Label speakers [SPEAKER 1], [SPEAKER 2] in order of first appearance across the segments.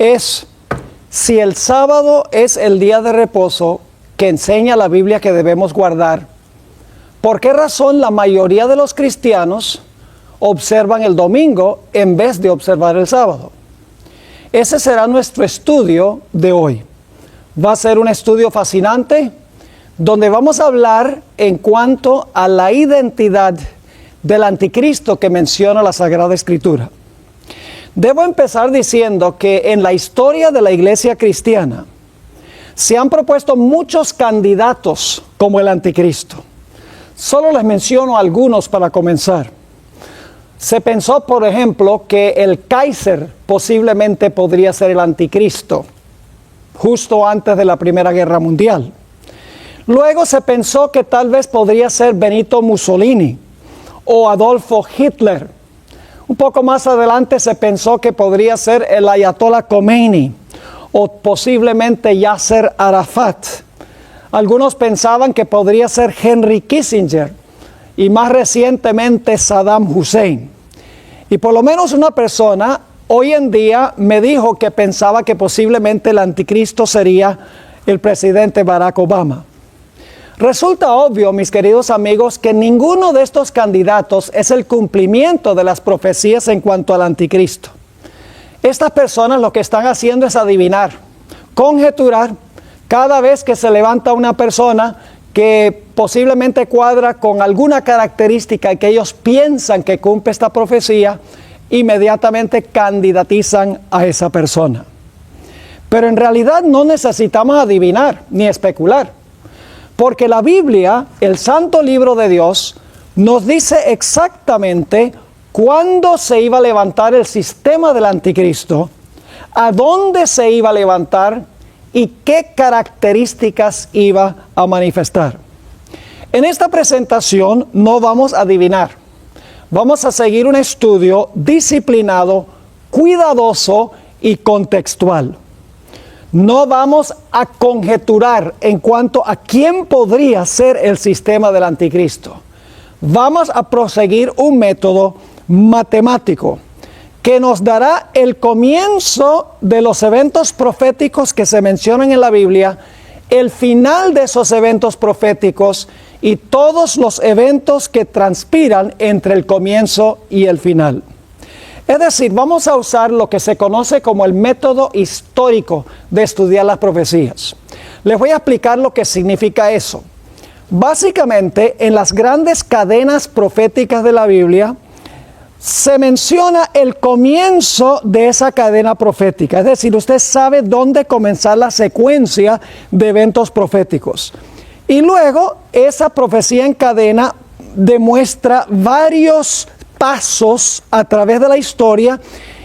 [SPEAKER 1] es si el sábado es el día de reposo que enseña la Biblia que debemos guardar, ¿por qué razón la mayoría de los cristianos observan el domingo en vez de observar el sábado? Ese será nuestro estudio de hoy. Va a ser un estudio fascinante donde vamos a hablar en cuanto a la identidad del anticristo que menciona la Sagrada Escritura. Debo empezar diciendo que en la historia de la iglesia cristiana se han propuesto muchos candidatos como el anticristo. Solo les menciono algunos para comenzar. Se pensó, por ejemplo, que el Kaiser posiblemente podría ser el anticristo, justo antes de la Primera Guerra Mundial. Luego se pensó que tal vez podría ser Benito Mussolini o Adolfo Hitler. Un poco más adelante se pensó que podría ser el Ayatollah Khomeini o posiblemente Yasser Arafat. Algunos pensaban que podría ser Henry Kissinger y más recientemente Saddam Hussein. Y por lo menos una persona hoy en día me dijo que pensaba que posiblemente el anticristo sería el presidente Barack Obama. Resulta obvio, mis queridos amigos, que ninguno de estos candidatos es el cumplimiento de las profecías en cuanto al anticristo. Estas personas lo que están haciendo es adivinar, conjeturar, cada vez que se levanta una persona que posiblemente cuadra con alguna característica que ellos piensan que cumple esta profecía, inmediatamente candidatizan a esa persona. Pero en realidad no necesitamos adivinar ni especular. Porque la Biblia, el santo libro de Dios, nos dice exactamente cuándo se iba a levantar el sistema del anticristo, a dónde se iba a levantar y qué características iba a manifestar. En esta presentación no vamos a adivinar. Vamos a seguir un estudio disciplinado, cuidadoso y contextual. No vamos a conjeturar en cuanto a quién podría ser el sistema del anticristo. Vamos a proseguir un método matemático que nos dará el comienzo de los eventos proféticos que se mencionan en la Biblia, el final de esos eventos proféticos y todos los eventos que transpiran entre el comienzo y el final. Es decir, vamos a usar lo que se conoce como el método histórico de estudiar las profecías. Les voy a explicar lo que significa eso. Básicamente, en las grandes cadenas proféticas de la Biblia, se menciona el comienzo de esa cadena profética. Es decir, usted sabe dónde comenzar la secuencia de eventos proféticos. Y luego, esa profecía en cadena demuestra varios pasos a través de la historia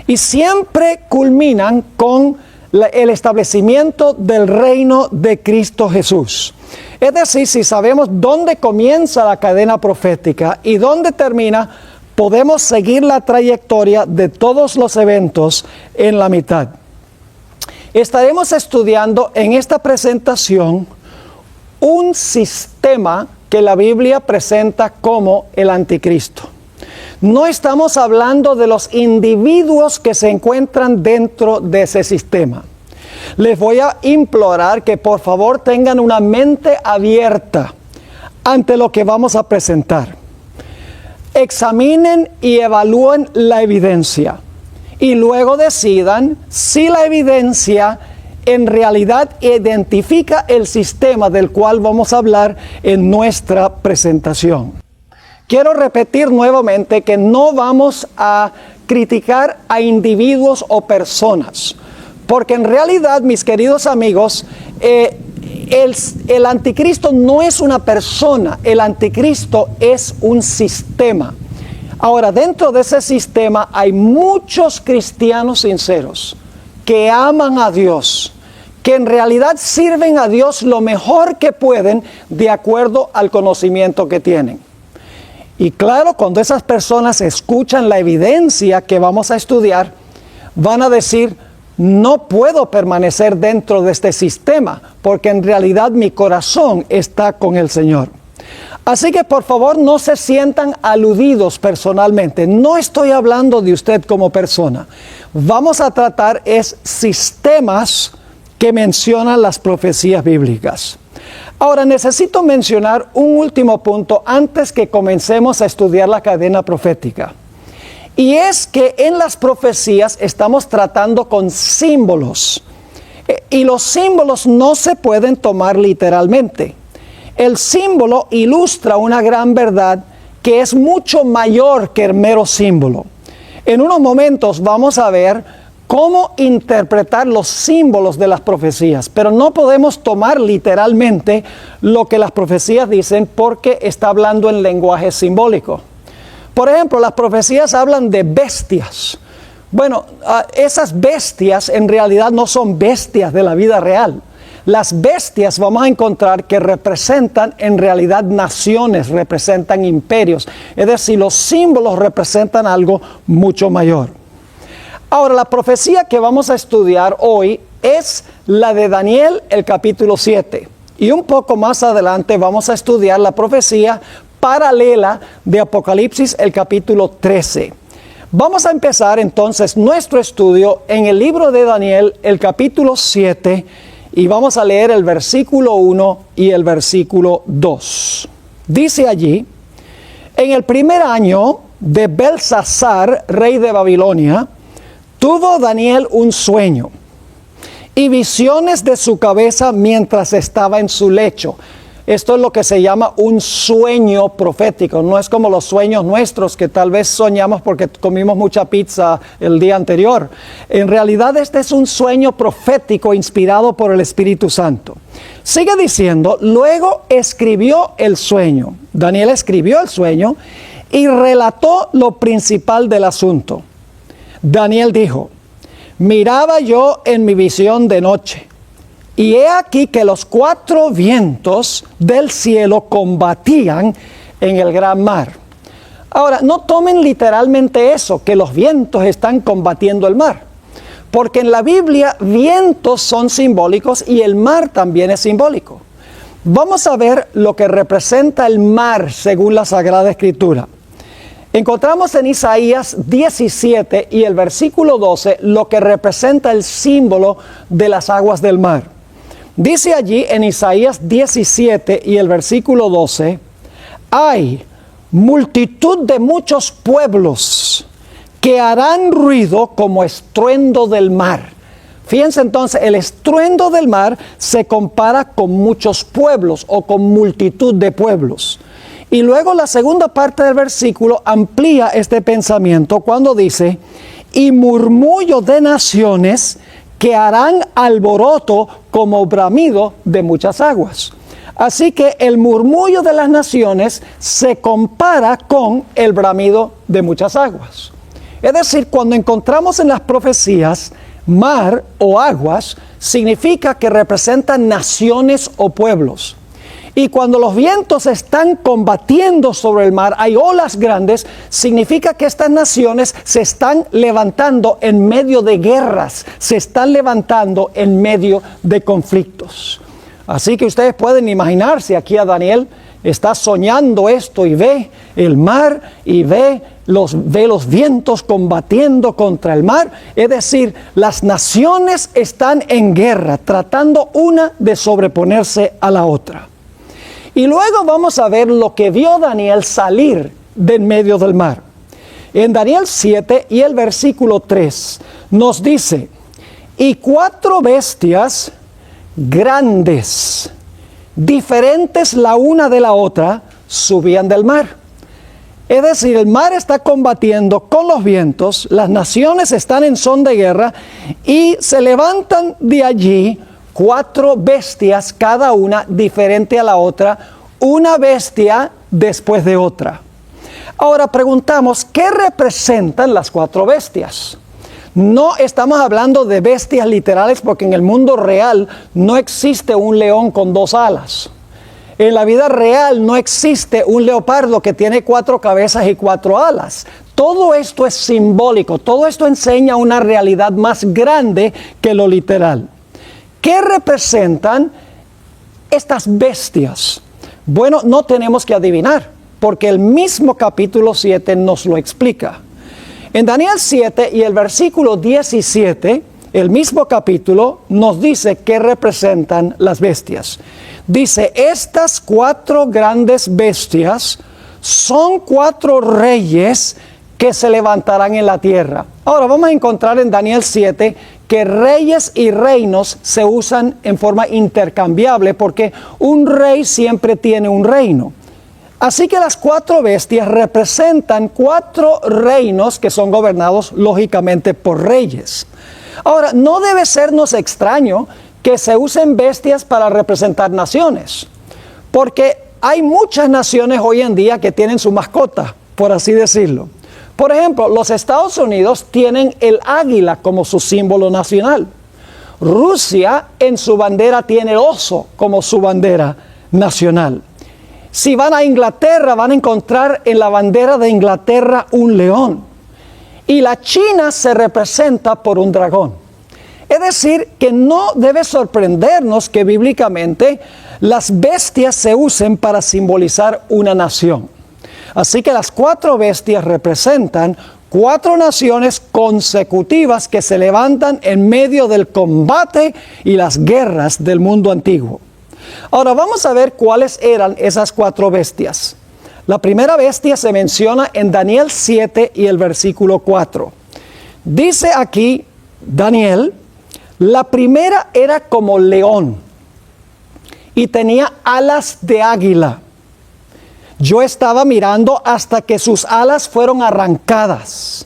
[SPEAKER 1] y siempre culminan con el establecimiento del reino de Cristo Jesús. Es decir, si sabemos dónde comienza la cadena profética y dónde termina, podemos seguir la trayectoria de todos los eventos en la mitad. Estaremos estudiando en esta presentación un sistema que la Biblia presenta como el anticristo. No estamos hablando de los individuos que se encuentran dentro de ese sistema. Les voy a implorar que por favor tengan una mente abierta ante lo que vamos a presentar. Examinen y evalúen la evidencia y luego decidan si la evidencia en realidad identifica el sistema del cual vamos a hablar en nuestra presentación. Quiero repetir nuevamente que no vamos a criticar a individuos o personas, porque en realidad, mis queridos amigos, el anticristo no es una persona, el anticristo es un sistema. Ahora, dentro de ese sistema hay muchos cristianos sinceros que aman a Dios, que en realidad sirven a Dios lo mejor que pueden de acuerdo al conocimiento que tienen. Y claro, cuando esas personas escuchan la evidencia que vamos a estudiar, van a decir, no puedo permanecer dentro de este sistema, porque en realidad mi corazón está con el Señor. Así que por favor no se sientan aludidos personalmente. No estoy hablando de usted como persona. Vamos a tratar sistemas que mencionan las profecías bíblicas. Ahora necesito mencionar un último punto antes que comencemos a estudiar la cadena profética. Y es que en las profecías estamos tratando con símbolos. Y los símbolos no se pueden tomar literalmente. El símbolo ilustra una gran verdad que es mucho mayor que el mero símbolo. En unos momentos vamos a ver cómo interpretar los símbolos de las profecías, pero no podemos tomar literalmente lo que las profecías dicen porque está hablando en lenguaje simbólico. Por ejemplo, las profecías hablan de bestias. Bueno, esas bestias en realidad no son bestias de la vida real. Las bestias vamos a encontrar que representan en realidad naciones, representan imperios. Es decir, los símbolos representan algo mucho mayor. Ahora, la profecía que vamos a estudiar hoy es la de Daniel, el capítulo 7. Y un poco más adelante vamos a estudiar la profecía paralela de Apocalipsis, el capítulo 13. Vamos a empezar entonces nuestro estudio en el libro de Daniel, el capítulo 7, y vamos a leer el versículo 1 y el versículo 2. Dice allí: en el primer año de Belsasar, rey de Babilonia, tuvo Daniel un sueño y visiones de su cabeza mientras estaba en su lecho. Esto es lo que se llama un sueño profético. No es como los sueños nuestros que tal vez soñamos porque comimos mucha pizza el día anterior. En realidad este es un sueño profético inspirado por el Espíritu Santo. Sigue diciendo: luego escribió el sueño. Daniel escribió el sueño y relató lo principal del asunto. Daniel dijo: miraba yo en mi visión de noche, y he aquí que los 4 vientos del cielo combatían en el gran mar. Ahora, no tomen literalmente eso, que los vientos están combatiendo el mar. Porque en la Biblia vientos son simbólicos y el mar también es simbólico. Vamos a ver lo que representa el mar según la Sagrada Escritura. Encontramos en Isaías 17 y el versículo 12 lo que representa el símbolo de las aguas del mar. Dice allí en Isaías 17 y el versículo 12: hay multitud de muchos pueblos que harán ruido como estruendo del mar. Fíjense entonces, el estruendo del mar se compara con muchos pueblos o con multitud de pueblos. Y luego la segunda parte del versículo amplía este pensamiento cuando dice: y murmullo de naciones que harán alboroto como bramido de muchas aguas. Así que el murmullo de las naciones se compara con el bramido de muchas aguas. Es decir, cuando encontramos en las profecías mar o aguas, significa que representan naciones o pueblos. Y cuando los vientos están combatiendo sobre el mar, hay olas grandes, significa que estas naciones se están levantando en medio de guerras, se están levantando en medio de conflictos. Así que ustedes pueden imaginarse, aquí a Daniel está soñando esto y ve el mar y ve los vientos combatiendo contra el mar. Es decir, las naciones están en guerra, tratando una de sobreponerse a la otra. Y luego vamos a ver lo que vio Daniel salir de en medio del mar. En Daniel 7 y el versículo 3 nos dice: y 4 bestias grandes, diferentes la una de la otra, subían del mar. Es decir, el mar está combatiendo con los vientos, las naciones están en son de guerra y se levantan de allí 4 bestias, cada una diferente a la otra, una bestia después de otra. Ahora preguntamos, ¿qué representan las 4 bestias? No estamos hablando de bestias literales porque en el mundo real no existe un león con 2 alas. En la vida real no existe un leopardo que tiene 4 cabezas y 4 alas. Todo esto es simbólico, todo esto enseña una realidad más grande que lo literal. ¿Qué representan estas bestias? Bueno, no tenemos que adivinar, porque el mismo capítulo 7 nos lo explica. En Daniel 7 y el versículo 17, el mismo capítulo nos dice qué representan las bestias. Dice, estas 4 grandes bestias son 4 reyes que se levantarán en la tierra. Ahora vamos a encontrar en Daniel 7 que reyes y reinos se usan en forma intercambiable porque un rey siempre tiene un reino. Así que las 4 bestias representan 4 reinos que son gobernados lógicamente por reyes. Ahora, no debe sernos extraño que se usen bestias para representar naciones, porque hay muchas naciones hoy en día que tienen su mascota, por así decirlo. Por ejemplo, los Estados Unidos tienen el águila como su símbolo nacional. Rusia en su bandera tiene el oso como su bandera nacional. Si van a Inglaterra, van a encontrar en la bandera de Inglaterra un león. Y la China se representa por un dragón. Es decir, que no debe sorprendernos que bíblicamente las bestias se usen para simbolizar una nación. Así que las 4 bestias representan 4 naciones consecutivas que se levantan en medio del combate y las guerras del mundo antiguo. Ahora vamos a ver cuáles eran esas 4 bestias. La primera bestia se menciona en Daniel 7 y el versículo 4. Dice aquí Daniel, la primera era como león y tenía alas de águila. Yo estaba mirando hasta que sus alas fueron arrancadas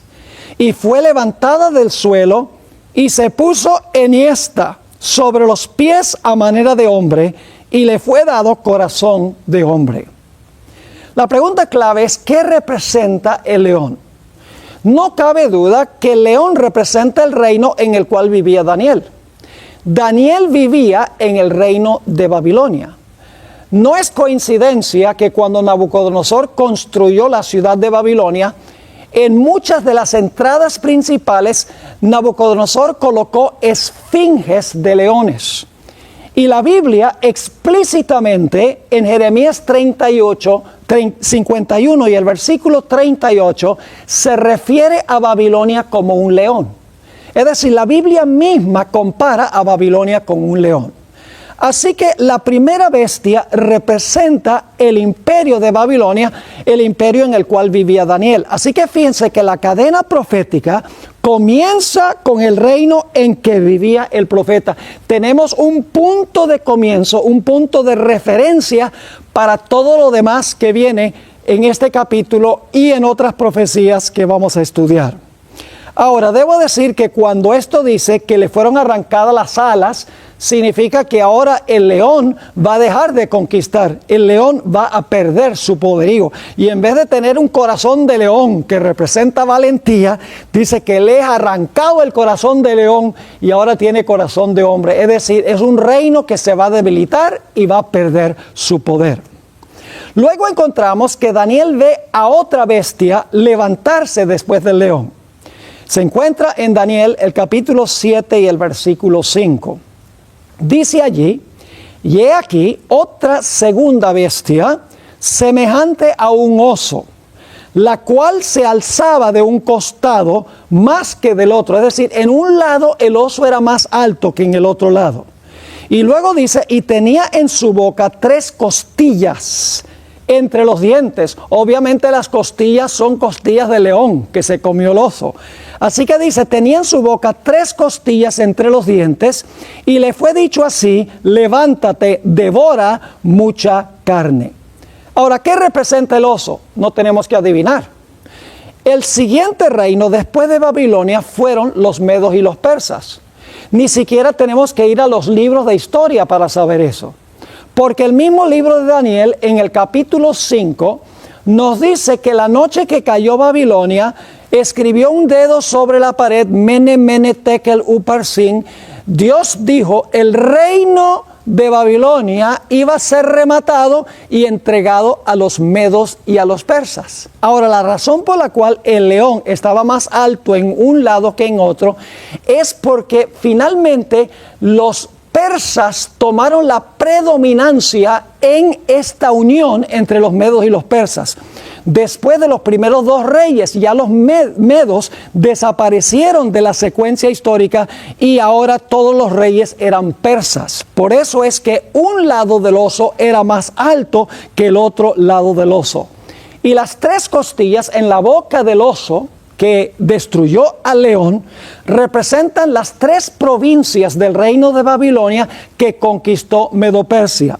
[SPEAKER 1] y fue levantada del suelo y se puso enhiesta sobre los pies a manera de hombre y le fue dado corazón de hombre. La pregunta clave es, ¿qué representa el león? No cabe duda que el león representa el reino en el cual vivía Daniel. Daniel vivía en el reino de Babilonia. No es coincidencia que cuando Nabucodonosor construyó la ciudad de Babilonia, en muchas de las entradas principales, Nabucodonosor colocó esfinges de leones. Y la Biblia explícitamente en Jeremías 51 y el versículo 38 se refiere a Babilonia como un león. Es decir, la Biblia misma compara a Babilonia con un león. Así que la primera bestia representa el imperio de Babilonia, el imperio en el cual vivía Daniel. Así que fíjense que la cadena profética comienza con el reino en que vivía el profeta. Tenemos un punto de comienzo, un punto de referencia para todo lo demás que viene en este capítulo y en otras profecías que vamos a estudiar. Ahora, debo decir que cuando esto dice que le fueron arrancadas las alas, significa que ahora el león va a dejar de conquistar, el león va a perder su poderío. Y en vez de tener un corazón de león que representa valentía, dice que le es arrancado el corazón de león y ahora tiene corazón de hombre. Es decir, es un reino que se va a debilitar y va a perder su poder. Luego encontramos que Daniel ve a otra bestia levantarse después del león. Se encuentra en Daniel el capítulo 7 y el versículo 5. Dice allí, y he aquí otra segunda bestia, semejante a un oso, la cual se alzaba de un costado más que del otro. Es decir, en un lado el oso era más alto que en el otro lado. Y luego dice, y tenía en su boca 3 costillas entre los dientes. Obviamente las costillas son costillas de león que se comió el oso. Así que dice, tenía en su boca 3 costillas entre los dientes y le fue dicho así, levántate, devora mucha carne. Ahora, ¿qué representa el oso? No tenemos que adivinar. El siguiente reino después de Babilonia fueron los medos y los persas. Ni siquiera tenemos que ir a los libros de historia para saber eso. Porque el mismo libro de Daniel, en el capítulo 5, nos dice que la noche que cayó Babilonia, escribió un dedo sobre la pared, Mene, Mene, Tekel, Uparsin. Dios dijo, el reino de Babilonia iba a ser rematado y entregado a los medos y a los persas. Ahora, la razón por la cual el león estaba más alto en un lado que en otro es porque finalmente los persas tomaron la predominancia en esta unión entre los medos y los persas. Después de los primeros dos reyes, ya los medos desaparecieron de la secuencia histórica y ahora todos los reyes eran persas. Por eso es que un lado del oso era más alto que el otro lado del oso. Y las tres costillas en la boca del oso que destruyó al león representan las tres provincias del reino de Babilonia que conquistó Medo-Persia.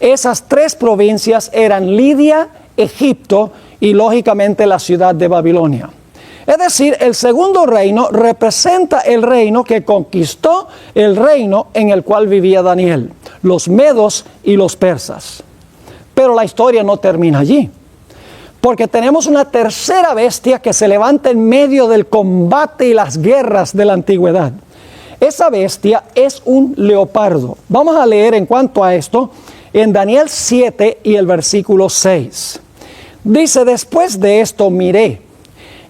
[SPEAKER 1] Esas tres provincias eran Lidia, Egipto y lógicamente la ciudad de Babilonia. Es decir, el segundo reino representa el reino que conquistó el reino en el cual vivía Daniel, los medos y los persas. Pero la historia no termina allí, porque tenemos una tercera bestia que se levanta en medio del combate y las guerras de la antigüedad. Esa bestia es un leopardo. Vamos a leer en cuanto a esto en Daniel 7 y el versículo 6. Dice: después de esto miré,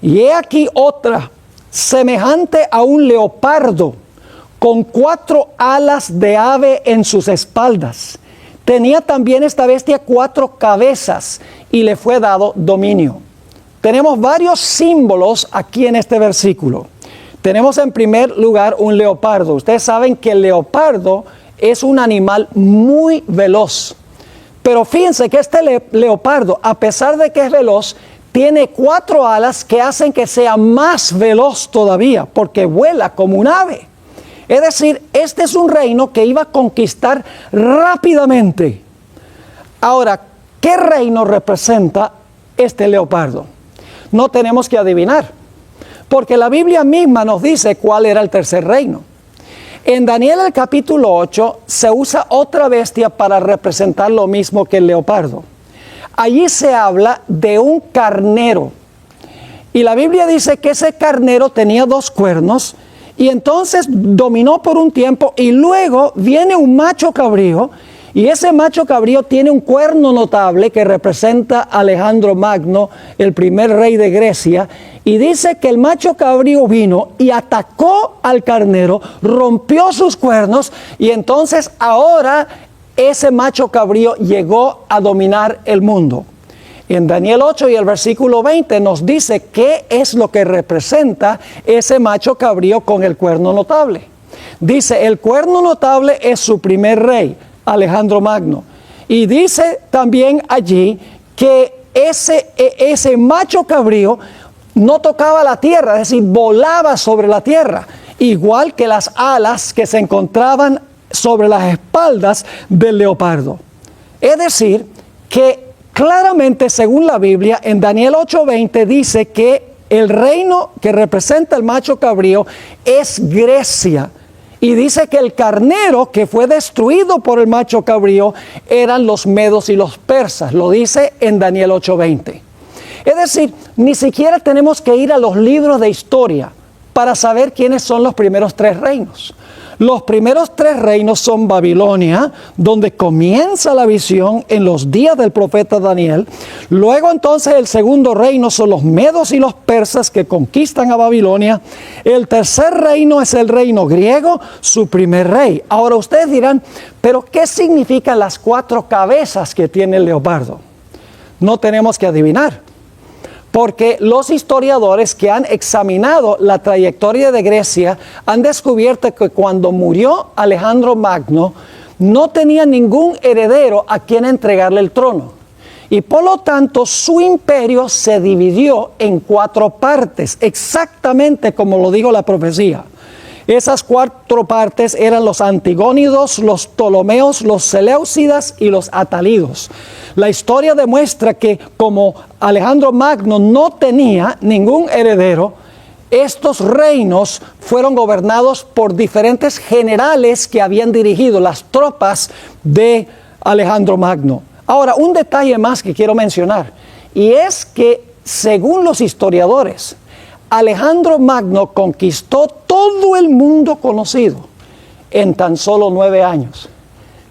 [SPEAKER 1] y he aquí otra, semejante a un leopardo, con 4 alas de ave en sus espaldas. Tenía también esta bestia 4 cabezas, y le fue dado dominio. Tenemos varios símbolos aquí en este versículo. Tenemos en primer lugar un leopardo. Ustedes saben que el leopardo es un animal muy veloz. Pero fíjense que este leopardo, a pesar de que es veloz, tiene 4 alas que hacen que sea más veloz todavía, porque vuela como un ave. Es decir, este es un reino que iba a conquistar rápidamente. Ahora, ¿qué reino representa este leopardo? No tenemos que adivinar, porque la Biblia misma nos dice cuál era el tercer reino. En Daniel el capítulo 8 se usa otra bestia para representar lo mismo que el leopardo. Allí se habla de un carnero. Y la Biblia dice que ese carnero tenía 2 cuernos y entonces dominó por un tiempo y luego viene un macho cabrío y ese macho cabrío tiene un cuerno notable que representa a Alejandro Magno, el primer rey de Grecia, y dice que el macho cabrío vino y atacó al carnero, rompió sus cuernos y entonces ahora ese macho cabrío llegó a dominar el mundo. En Daniel 8 y el versículo 20 nos dice qué es lo que representa ese macho cabrío con el cuerno notable. Dice, el cuerno notable es su primer rey, Alejandro Magno. Y dice también allí que ese macho cabrío no tocaba la tierra, es decir, volaba sobre la tierra, igual que las alas que se encontraban sobre las espaldas del leopardo. Es decir, que claramente, según la Biblia, en Daniel 8:20 dice que el reino que representa el macho cabrío es Grecia. Y dice que el carnero que fue destruido por el macho cabrío eran los medos y los persas. Lo dice en Daniel 8:20. Es decir, ni siquiera tenemos que ir a los libros de historia para saber quiénes son los primeros 3 reinos. Los primeros 3 reinos son Babilonia, donde comienza la visión en los días del profeta Daniel. Luego entonces el segundo reino son los medos y los persas que conquistan a Babilonia. El tercer reino es el reino griego, su primer rey. Ahora ustedes dirán, ¿pero qué significan las 4 cabezas que tiene el leopardo? No tenemos que adivinar. Porque los historiadores que han examinado la trayectoria de Grecia han descubierto que cuando murió Alejandro Magno no tenía ningún heredero a quien entregarle el trono. Y por lo tanto su imperio se dividió en 4 partes, exactamente como lo dijo la profecía. Esas 4 partes eran los antigónidos, los ptolomeos, los seleucidas y los atalidos. La historia demuestra que como Alejandro Magno no tenía ningún heredero, estos reinos fueron gobernados por diferentes generales que habían dirigido las tropas de Alejandro Magno. Ahora, un detalle más que quiero mencionar, y es que según los historiadores, Alejandro Magno conquistó todo el mundo conocido en tan solo 9 años.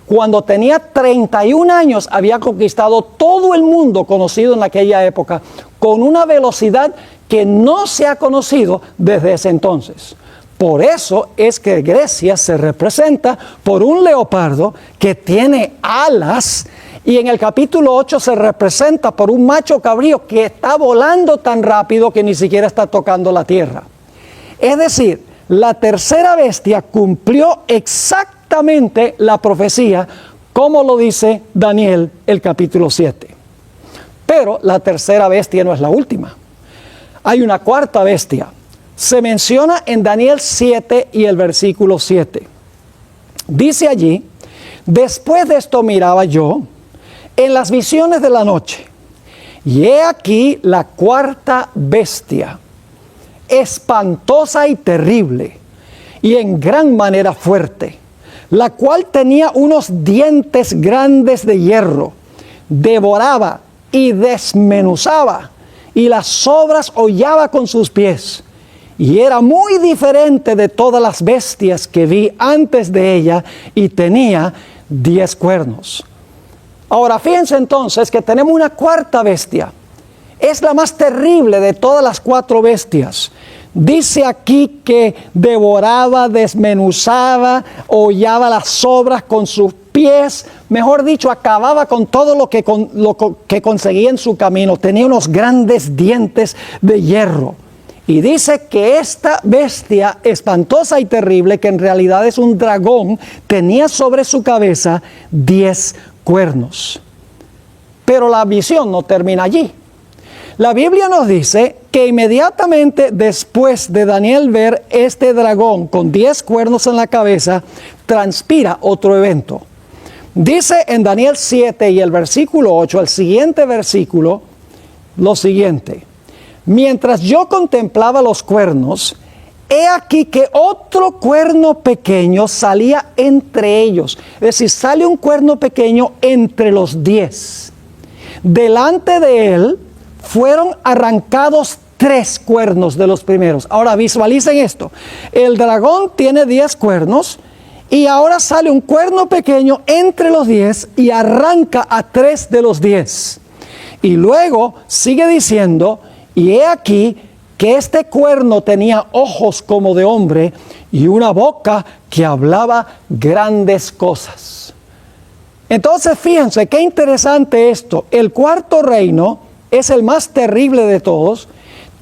[SPEAKER 1] Cuando tenía 31 años había conquistado todo el mundo conocido en aquella época con una velocidad que no se ha conocido desde ese entonces. Por eso es que Grecia se representa por un leopardo que tiene alas, y en el capítulo 8 se representa por un macho cabrío que está volando tan rápido que ni siquiera está tocando la tierra. Es decir, la tercera bestia cumplió exactamente la profecía, como lo dice Daniel el capítulo 7. Pero la tercera bestia no es la última. Hay una cuarta bestia. Se menciona en Daniel 7 y el versículo 7. Dice allí: después de esto miraba yo en las visiones de la noche, y he aquí la cuarta bestia, espantosa y terrible, y en gran manera fuerte, la cual tenía unos dientes grandes de hierro, devoraba y desmenuzaba, y las sobras hollaba con sus pies, y era muy diferente de todas las bestias que vi antes de ella, y tenía 10 cuernos. Ahora, fíjense entonces que tenemos una cuarta bestia. Es la más terrible de todas las 4 bestias. Dice aquí que devoraba, desmenuzaba, hollaba las sobras con sus pies. Mejor dicho, acababa con todo lo que conseguía en su camino. Tenía unos grandes dientes de hierro. Y dice que esta bestia espantosa y terrible, que en realidad es un dragón, tenía sobre su cabeza 10 cuernos. Pero la visión no termina allí. La Biblia nos dice que inmediatamente después de Daniel ver este dragón con 10 cuernos en la cabeza, transpira otro evento. Dice en Daniel 7 y el versículo 8, el siguiente versículo, lo siguiente: mientras yo contemplaba los cuernos, he aquí que otro cuerno pequeño salía entre ellos. Es decir, sale un cuerno pequeño entre los 10. Delante de él fueron arrancados 3 cuernos de los primeros. Ahora visualicen esto. El dragón tiene 10 cuernos y ahora sale un cuerno pequeño entre los 10 y arranca a 3 de los 10. Y luego sigue diciendo: y he aquí que este cuerno tenía ojos como de hombre y una boca que hablaba grandes cosas. Entonces fíjense qué interesante esto. El cuarto reino es el más terrible de todos.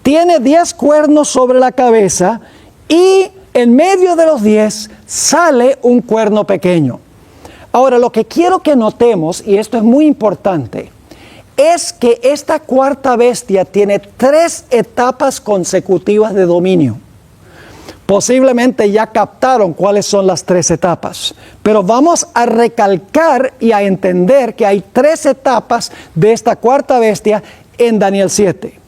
[SPEAKER 1] Tiene 10 cuernos sobre la cabeza y en medio de los 10 sale un cuerno pequeño. Ahora, lo que quiero que notemos, y esto es muy importante, es que esta cuarta bestia tiene 3 etapas consecutivas de dominio. Posiblemente ya captaron cuáles son las 3 etapas, pero vamos a recalcar y a entender que hay 3 etapas de esta cuarta bestia en Daniel 7.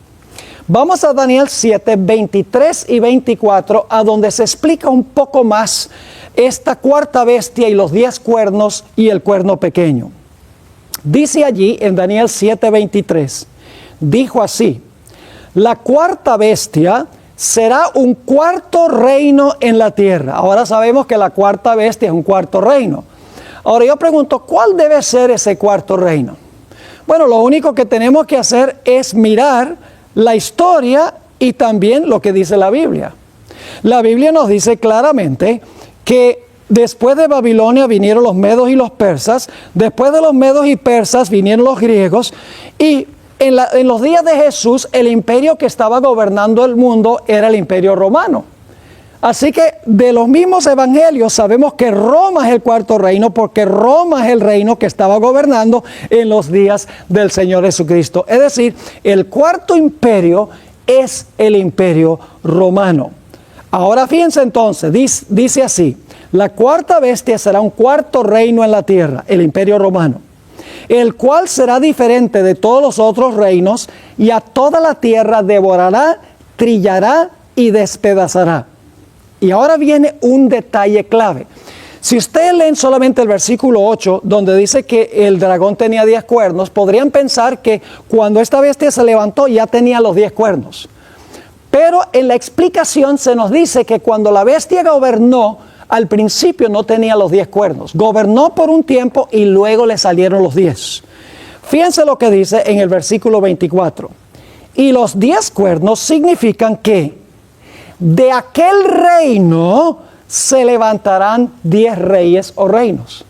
[SPEAKER 1] Vamos a Daniel 7, 23 y 24, a donde se explica un poco más esta cuarta bestia y los 10 cuernos y el cuerno pequeño. Dice allí en Daniel 7:23, dijo así: la cuarta bestia será un cuarto reino en la tierra. Ahora sabemos que la cuarta bestia es un cuarto reino. Ahora yo pregunto, ¿cuál debe ser ese cuarto reino? Bueno, lo único que tenemos que hacer es mirar la historia y también lo que dice la Biblia. La Biblia nos dice claramente que después de Babilonia vinieron los medos y los persas. Después de los medos y persas vinieron los griegos. Y en los días de Jesús, el imperio que estaba gobernando el mundo era el imperio romano. Así que de los mismos evangelios sabemos que Roma es el cuarto reino, porque Roma es el reino que estaba gobernando en los días del Señor Jesucristo. Es decir, el cuarto imperio es el imperio romano. Ahora fíjense entonces, dice así: la cuarta bestia será un cuarto reino en la tierra, el imperio romano, el cual será diferente de todos los otros reinos, y a toda la tierra devorará, trillará y despedazará. Y ahora viene un detalle clave. Si ustedes leen solamente el versículo 8, donde dice que el dragón tenía 10 cuernos, podrían pensar que cuando esta bestia se levantó ya tenía los 10 cuernos. Pero en la explicación se nos dice que cuando la bestia gobernó, al principio no tenía los 10 cuernos. Gobernó por un tiempo y luego le salieron los 10. Fíjense lo que dice en el versículo 24. Y los 10 cuernos significan que de aquel reino se levantarán 10 reyes o reinos.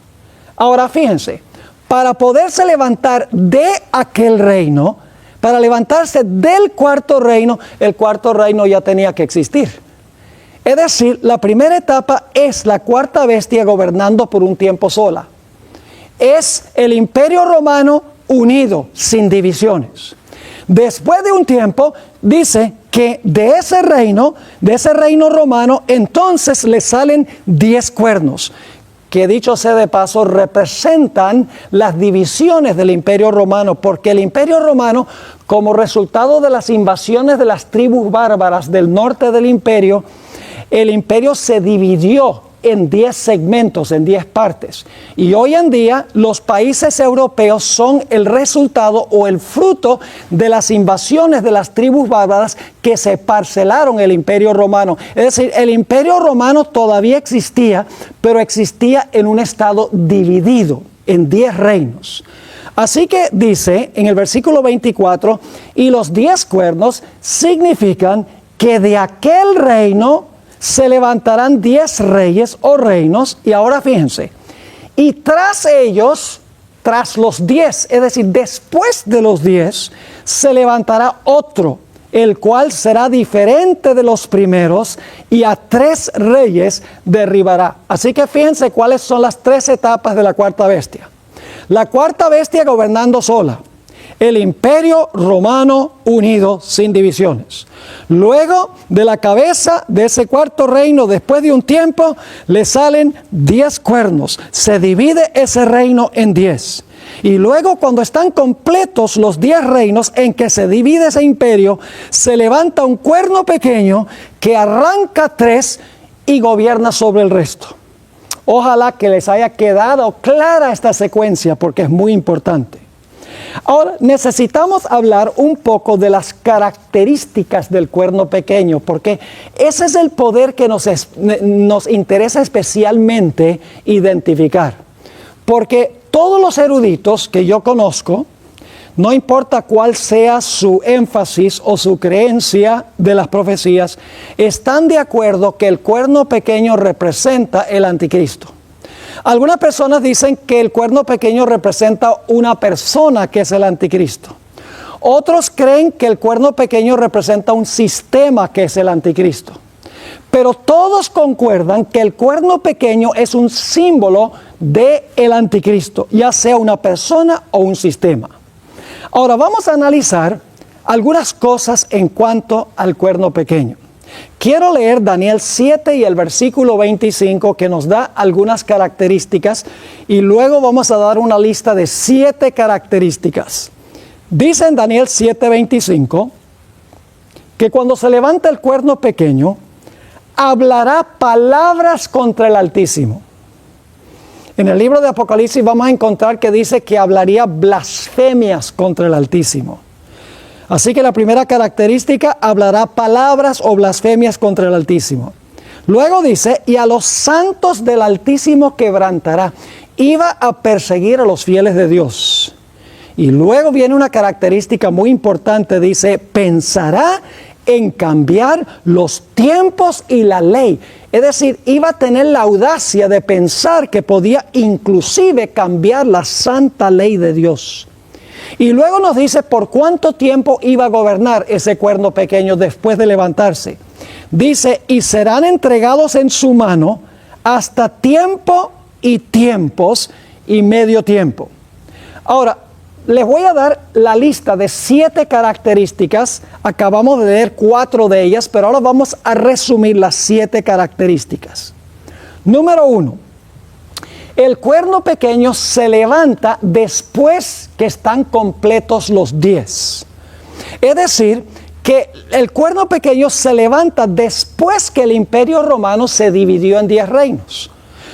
[SPEAKER 1] Ahora fíjense, para poderse levantar de aquel reino, para levantarse del cuarto reino, el cuarto reino ya tenía que existir. Es decir, la primera etapa es la cuarta bestia gobernando por un tiempo sola. Es el Imperio Romano unido, sin divisiones. Después de un tiempo, dice que de ese reino romano, entonces le salen 10 cuernos, que dicho sea de paso, representan las divisiones del Imperio Romano, porque el Imperio Romano, como resultado de las invasiones de las tribus bárbaras del norte del imperio, el imperio se dividió en 10 segmentos, en 10 partes. Y hoy en día los países europeos son el resultado o el fruto de las invasiones de las tribus bárbaras que se parcelaron el Imperio Romano. Es decir, el Imperio Romano todavía existía, pero existía en un estado dividido en 10 reinos. Así que dice en el versículo 24, y los 10 cuernos significan que de aquel reino se levantarán 10 reyes o reinos, y ahora fíjense, y tras ellos, tras los 10, es decir, después de los 10, se levantará otro, el cual será diferente de los primeros, y a 3 reyes derribará. Así que fíjense cuáles son las 3 etapas de la cuarta bestia. La cuarta bestia gobernando sola. El Imperio Romano unido sin divisiones. Luego de la cabeza de ese cuarto reino, después de un tiempo, le salen 10 cuernos. Se divide ese reino en 10. Y luego cuando están completos los 10 reinos en que se divide ese imperio, se levanta un cuerno pequeño que arranca 3 y gobierna sobre el resto. Ojalá que les haya quedado clara esta secuencia porque es muy importante. Ahora necesitamos hablar un poco de las características del cuerno pequeño, porque ese es el poder que nos interesa especialmente identificar. Porque todos los eruditos que yo conozco, no importa cuál sea su énfasis o su creencia de las profecías, están de acuerdo que el cuerno pequeño representa el anticristo. Algunas personas dicen que el cuerno pequeño representa una persona que es el anticristo. Otros creen que el cuerno pequeño representa un sistema que es el anticristo. Pero todos concuerdan que el cuerno pequeño es un símbolo del anticristo, ya sea una persona o un sistema. Ahora vamos a analizar algunas cosas en cuanto al cuerno pequeño. Quiero leer Daniel 7 y el versículo 25 que nos da algunas características y luego vamos a dar una lista de 7 características. Dice en Daniel 7:25 que cuando se levanta el cuerno pequeño, hablará palabras contra el Altísimo. En el libro de Apocalipsis vamos a encontrar que dice que hablaría blasfemias contra el Altísimo. Así que la primera característica, hablará palabras o blasfemias contra el Altísimo. Luego dice, y a los santos del Altísimo quebrantará. Iba a perseguir a los fieles de Dios. Y luego viene una característica muy importante, dice, pensará en cambiar los tiempos y la ley. Es decir, iba a tener la audacia de pensar que podía inclusive cambiar la santa ley de Dios. Y luego nos dice por cuánto tiempo iba a gobernar ese cuerno pequeño después de levantarse. Dice, y serán entregados en su mano hasta tiempo y tiempos y medio tiempo. Ahora, les voy a dar la lista de 7 características. Acabamos de leer 4 de ellas, pero ahora vamos a resumir las 7 características. Número 1. El cuerno pequeño se levanta después que están completos los 10. Es decir, que el cuerno pequeño se levanta después que el Imperio Romano se dividió en 10 reinos.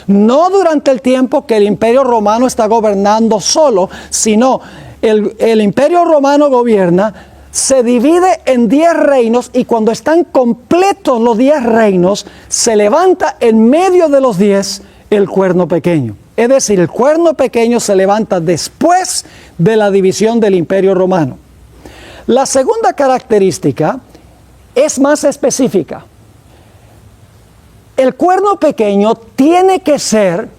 [SPEAKER 1] No durante el tiempo que el Imperio Romano está gobernando solo, sino el Imperio Romano gobierna, se divide en 10 reinos y cuando están completos los 10 reinos, se levanta en medio de los 10 el cuerno pequeño. Es decir, el cuerno pequeño se levanta después de la división del Imperio Romano. La segunda característica es más específica. el cuerno pequeño tiene que ser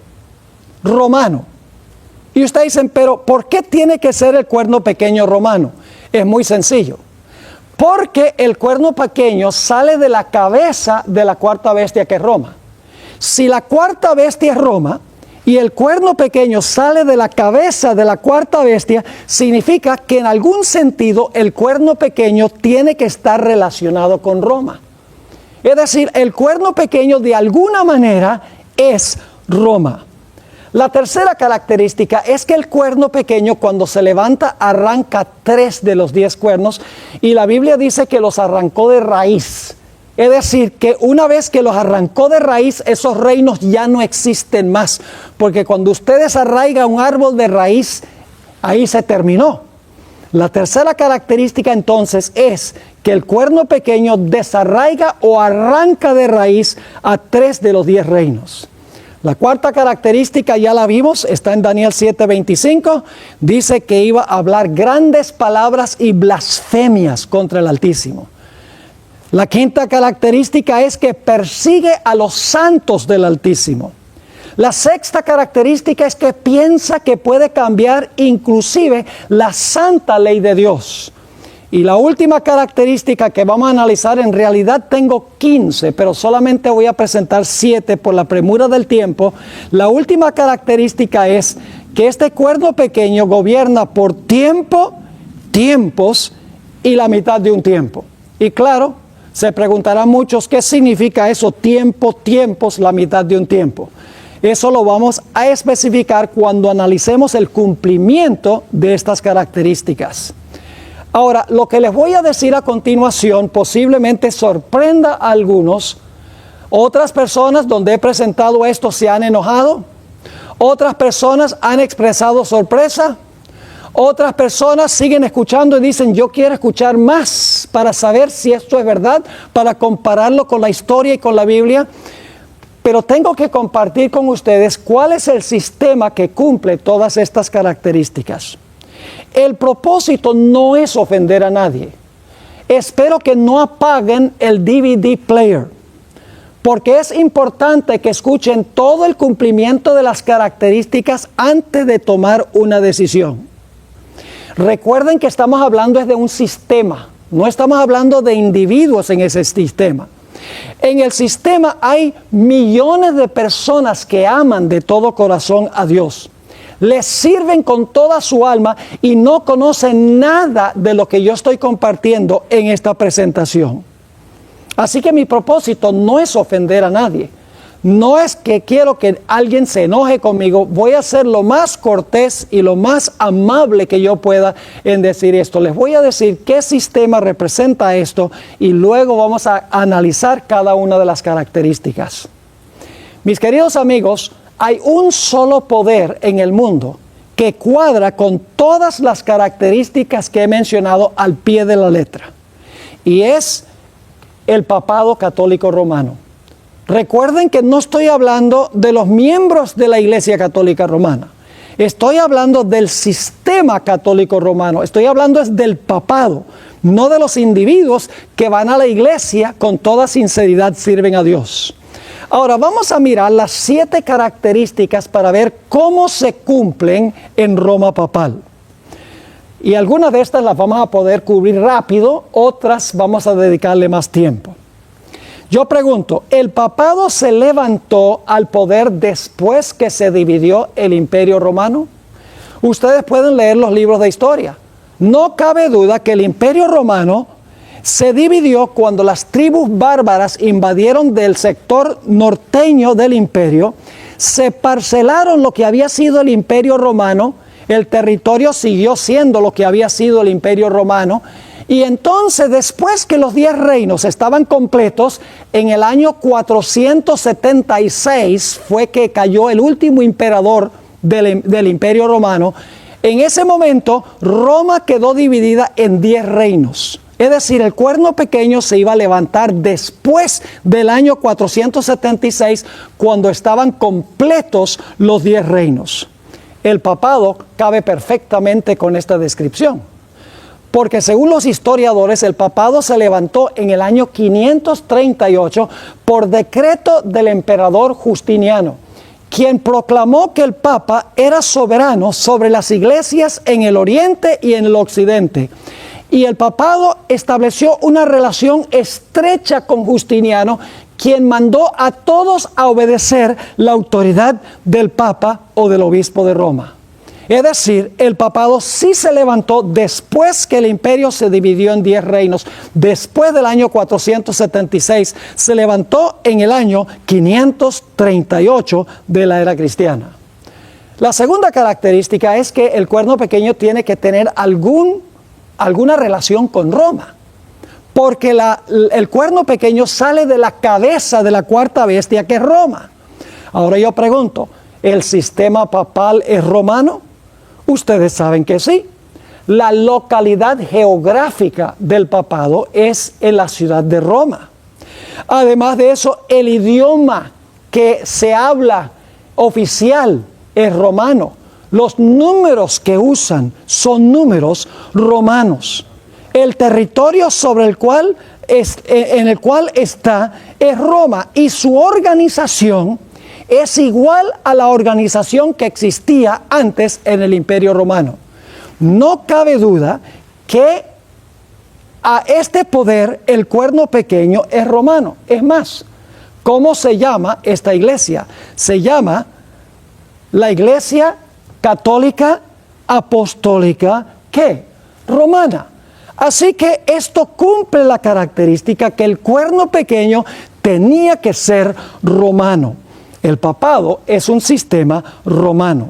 [SPEAKER 1] romano. Y ustedes dicen, pero ¿por qué tiene que ser el cuerno pequeño romano? Es muy sencillo. Porque el cuerno pequeño sale de la cabeza de la cuarta bestia, que es Roma. Si la cuarta bestia es Roma y el cuerno pequeño sale de la cabeza de la cuarta bestia, significa que en algún sentido el cuerno pequeño tiene que estar relacionado con Roma. Es decir, el cuerno pequeño de alguna manera es Roma. La tercera característica es que el cuerno pequeño, cuando se levanta, arranca 3 de los 10 cuernos, y la Biblia dice que los arrancó de raíz. Es decir, que una vez que los arrancó de raíz, esos reinos ya no existen más, porque cuando usted desarraiga un árbol de raíz, ahí se terminó. La tercera característica entonces es que el cuerno pequeño desarraiga o arranca de raíz a 3 de los 10 reinos. La cuarta característica ya la vimos, está en Daniel 7:25, dice que iba a hablar grandes palabras y blasfemias contra el Altísimo. La quinta característica es que persigue a los santos del Altísimo. La sexta característica es que piensa que puede cambiar inclusive la santa ley de Dios. Y la última característica que vamos a analizar, en realidad tengo 15, pero solamente voy a presentar 7 por la premura del tiempo. La última característica es que este cuerno pequeño gobierna por tiempo, tiempos y la mitad de un tiempo. Y claro, se preguntarán muchos, ¿qué significa eso? Tiempo, tiempos, la mitad de un tiempo. Eso lo vamos a especificar cuando analicemos el cumplimiento de estas características. Ahora, lo que les voy a decir a continuación posiblemente sorprenda a algunos. Otras personas donde he presentado esto se han enojado. Otras personas han expresado sorpresa. Otras personas siguen escuchando y dicen, yo quiero escuchar más para saber si esto es verdad, para compararlo con la historia y con la Biblia. Pero tengo que compartir con ustedes cuál es el sistema que cumple todas estas características. El propósito no es ofender a nadie. Espero que no apaguen el DVD player, porque es importante que escuchen todo el cumplimiento de las características antes de tomar una decisión. Recuerden que estamos hablando de un sistema, no estamos hablando de individuos en ese sistema. En el sistema hay millones de personas que aman de todo corazón a Dios. Les sirven con toda su alma y no conocen nada de lo que yo estoy compartiendo en esta presentación. Así que mi propósito no es ofender a nadie. No es que quiero que alguien se enoje conmigo. Voy a ser lo más cortés y lo más amable que yo pueda en decir esto. Les voy a decir qué sistema representa esto y luego vamos a analizar cada una de las características. Mis queridos amigos, hay un solo poder en el mundo que cuadra con todas las características que he mencionado al pie de la letra. Y es el papado católico romano. Recuerden que no estoy hablando de los miembros de la Iglesia Católica Romana. Estoy hablando del sistema católico romano. Estoy hablando del papado, no de los individuos que van a la iglesia con toda sinceridad sirven a Dios. Ahora vamos a mirar las 7 características para ver cómo se cumplen en Roma papal. Y algunas de estas las vamos a poder cubrir rápido, otras vamos a dedicarle más tiempo. Yo pregunto, ¿el papado se levantó al poder después que se dividió el Imperio Romano? Ustedes pueden leer los libros de historia. No cabe duda que el Imperio Romano se dividió cuando las tribus bárbaras invadieron del sector norteño del imperio, se parcelaron lo que había sido el Imperio Romano, el territorio siguió siendo lo que había sido el Imperio Romano, y entonces después que los 10 reinos estaban completos, en el año 476 fue que cayó el último emperador del Imperio Romano. En ese momento Roma quedó dividida en 10 reinos. Es decir, el cuerno pequeño se iba a levantar después del año 476, cuando estaban completos los 10 reinos. El papado cabe perfectamente con esta descripción. porque según los historiadores, el papado se levantó en el año 538 por decreto del emperador Justiniano, quien proclamó que el Papa era soberano sobre las iglesias en el oriente y en el occidente. Y el papado estableció una relación estrecha con Justiniano, quien mandó a todos a obedecer la autoridad del Papa o del obispo de Roma. Es decir, el papado sí se levantó después que el imperio se dividió en 10 reinos. Después del año 476, se levantó en el año 538 de la era cristiana. La segunda característica es que el cuerno pequeño tiene que tener alguna relación con Roma, porque el cuerno pequeño sale de la cabeza de la cuarta bestia, que es Roma. Ahora yo pregunto, ¿el sistema papal es romano? Ustedes saben que sí. La localidad geográfica del papado es en la ciudad de Roma. Además de eso, el idioma que se habla oficial es romano. Los números que usan son números romanos. El territorio sobre el cual en el cual está es Roma, y su organización es igual a la organización que existía antes en el Imperio Romano. No cabe duda que a este poder el cuerno pequeño es romano. Es más, ¿cómo se llama esta iglesia? Se llama la Iglesia Católica Apostólica, ¿qué? Romana. Así que esto cumple la característica que el cuerno pequeño tenía que ser romano. El papado es un sistema romano.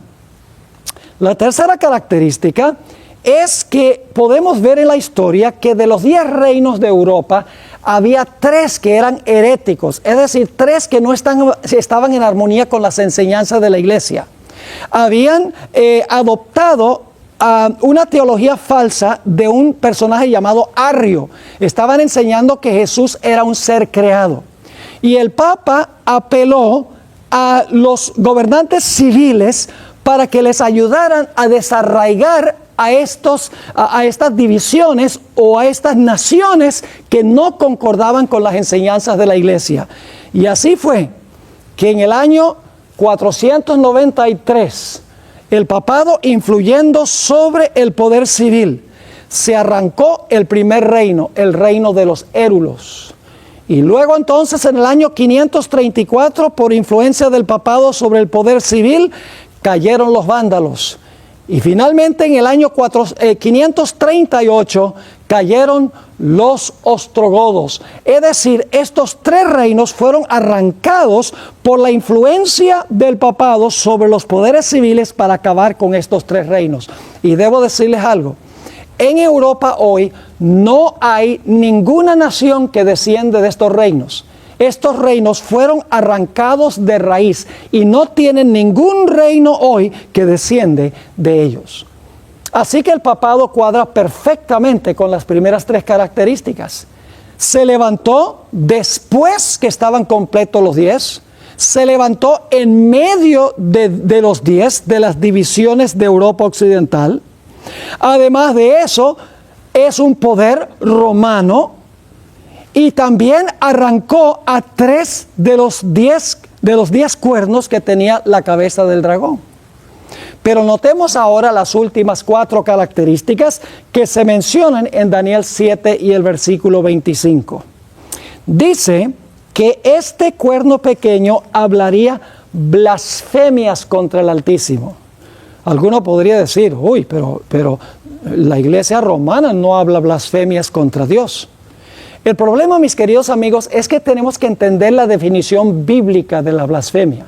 [SPEAKER 1] La tercera característica es que podemos ver en la historia que de los 10 reinos de Europa había 3 que eran heréticos, es decir, 3 que no estaban en armonía con las enseñanzas de la iglesia. Habían adoptado una teología falsa de un personaje llamado Arrio. Estaban enseñando que Jesús era un ser creado. Y el Papa apeló a los gobernantes civiles para que les ayudaran a desarraigar a estas divisiones o a estas naciones que no concordaban con las enseñanzas de la iglesia. Y así fue que en el año 493, el papado, influyendo sobre el poder civil, se arrancó el primer reino, el reino de los érulos. Y luego entonces en el año 534, por influencia del papado sobre el poder civil, cayeron los vándalos. Y finalmente en el año 538 cayeron los ostrogodos. Es decir, estos 3 reinos fueron arrancados por la influencia del papado sobre los poderes civiles para acabar con estos 3 reinos. Y debo decirles algo. En Europa hoy no hay ninguna nación que desciende de estos reinos. Estos reinos fueron arrancados de raíz y no tienen ningún reino hoy que desciende de ellos. Así que el papado cuadra perfectamente con las primeras 3 características. Se levantó después que estaban completos los 10. Se levantó en medio de los 10, de las divisiones de Europa Occidental. Además de eso, es un poder romano, y también arrancó a 3 de los 10 cuernos que tenía la cabeza del dragón. Pero notemos ahora las últimas 4 características que se mencionan en Daniel 7 y el versículo 25. Dice que este cuerno pequeño hablaría blasfemias contra el Altísimo. Alguno podría decir, uy, pero la iglesia romana no habla blasfemias contra Dios. El problema, mis queridos amigos, es que tenemos que entender la definición bíblica de la blasfemia.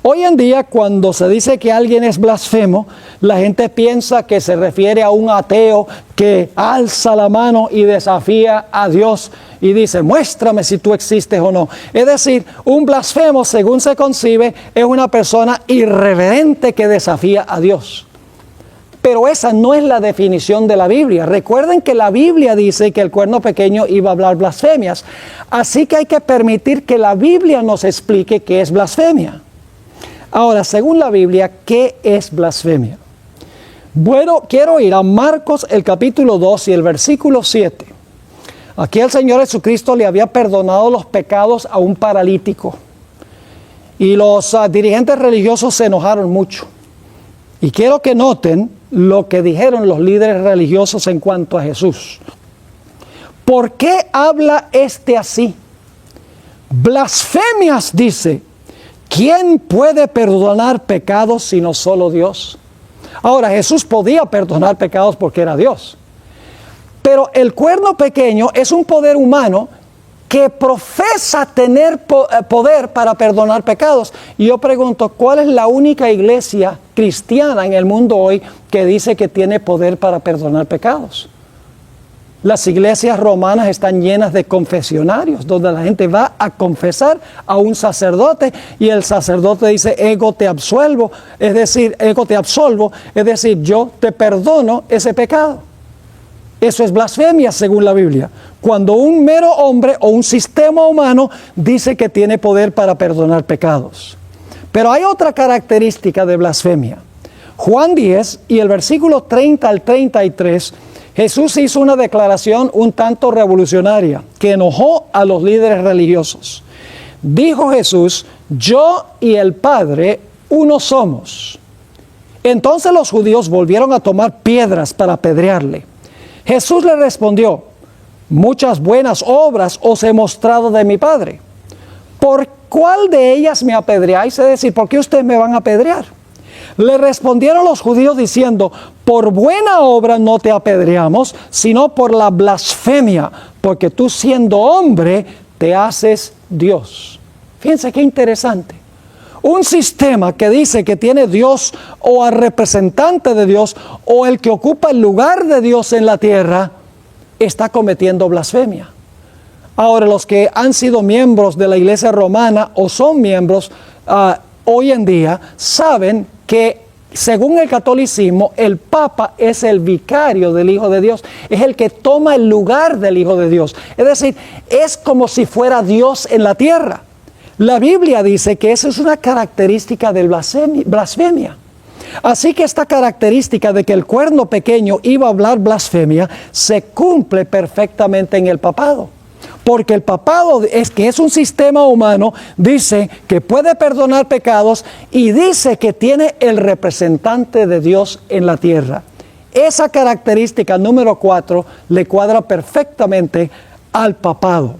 [SPEAKER 1] Hoy en día, cuando se dice que alguien es blasfemo, la gente piensa que se refiere a un ateo que alza la mano y desafía a Dios y dice, muéstrame si tú existes o no. Es decir, un blasfemo, según se concibe, es una persona irreverente que desafía a Dios. Pero esa no es la definición de la Biblia. Recuerden que la Biblia dice que el cuerno pequeño iba a hablar blasfemias. Así que hay que permitir que la Biblia nos explique qué es blasfemia. Ahora, según la Biblia, ¿qué es blasfemia? Bueno, quiero ir a Marcos el capítulo 2 y el versículo 7. Aquí el Señor Jesucristo le había perdonado los pecados a un paralítico. Y los dirigentes religiosos se enojaron mucho. Y quiero que noten lo que dijeron los líderes religiosos en cuanto a Jesús. ¿Por qué habla este así? Blasfemias, dice. ¿Quién puede perdonar pecados sino solo Dios? Ahora, Jesús podía perdonar pecados porque era Dios. Pero el cuerno pequeño es un poder humano que profesa tener poder para perdonar pecados. Y yo pregunto, ¿cuál es la única iglesia cristiana en el mundo hoy que dice que tiene poder para perdonar pecados? Las iglesias romanas están llenas de confesionarios, donde la gente va a confesar a un sacerdote y el sacerdote dice, ego te absolvo, es decir, yo te perdono ese pecado. Eso es blasfemia según la Biblia. Cuando un mero hombre o un sistema humano dice que tiene poder para perdonar pecados. Pero hay otra característica de blasfemia. Juan 10 y el versículo 30 al 33, Jesús hizo una declaración un tanto revolucionaria que enojó a los líderes religiosos. Dijo Jesús, yo y el Padre uno somos. Entonces los judíos volvieron a tomar piedras para apedrearle. Jesús le respondió, muchas buenas obras os he mostrado de mi Padre. ¿Por cuál de ellas me apedreáis? Es decir, ¿por qué ustedes me van a apedrear? Le respondieron los judíos diciendo, por buena obra no te apedreamos, sino por la blasfemia, porque tú siendo hombre te haces Dios. Fíjense qué interesante. Un sistema que dice que tiene Dios o al representante de Dios o el que ocupa el lugar de Dios en la tierra, está cometiendo blasfemia. Ahora, los que han sido miembros de la iglesia romana o son miembros hoy en día, saben que según el catolicismo, el Papa es el vicario del Hijo de Dios, es el que toma el lugar del Hijo de Dios. Es decir, es como si fuera Dios en la tierra. La Biblia dice que esa es una característica del blasfemia. Así que esta característica de que el cuerno pequeño iba a hablar blasfemia se cumple perfectamente en el papado. Porque el papado, que es un sistema humano, dice que puede perdonar pecados y dice que tiene el representante de Dios en la tierra. Esa característica número 4 le cuadra perfectamente al papado.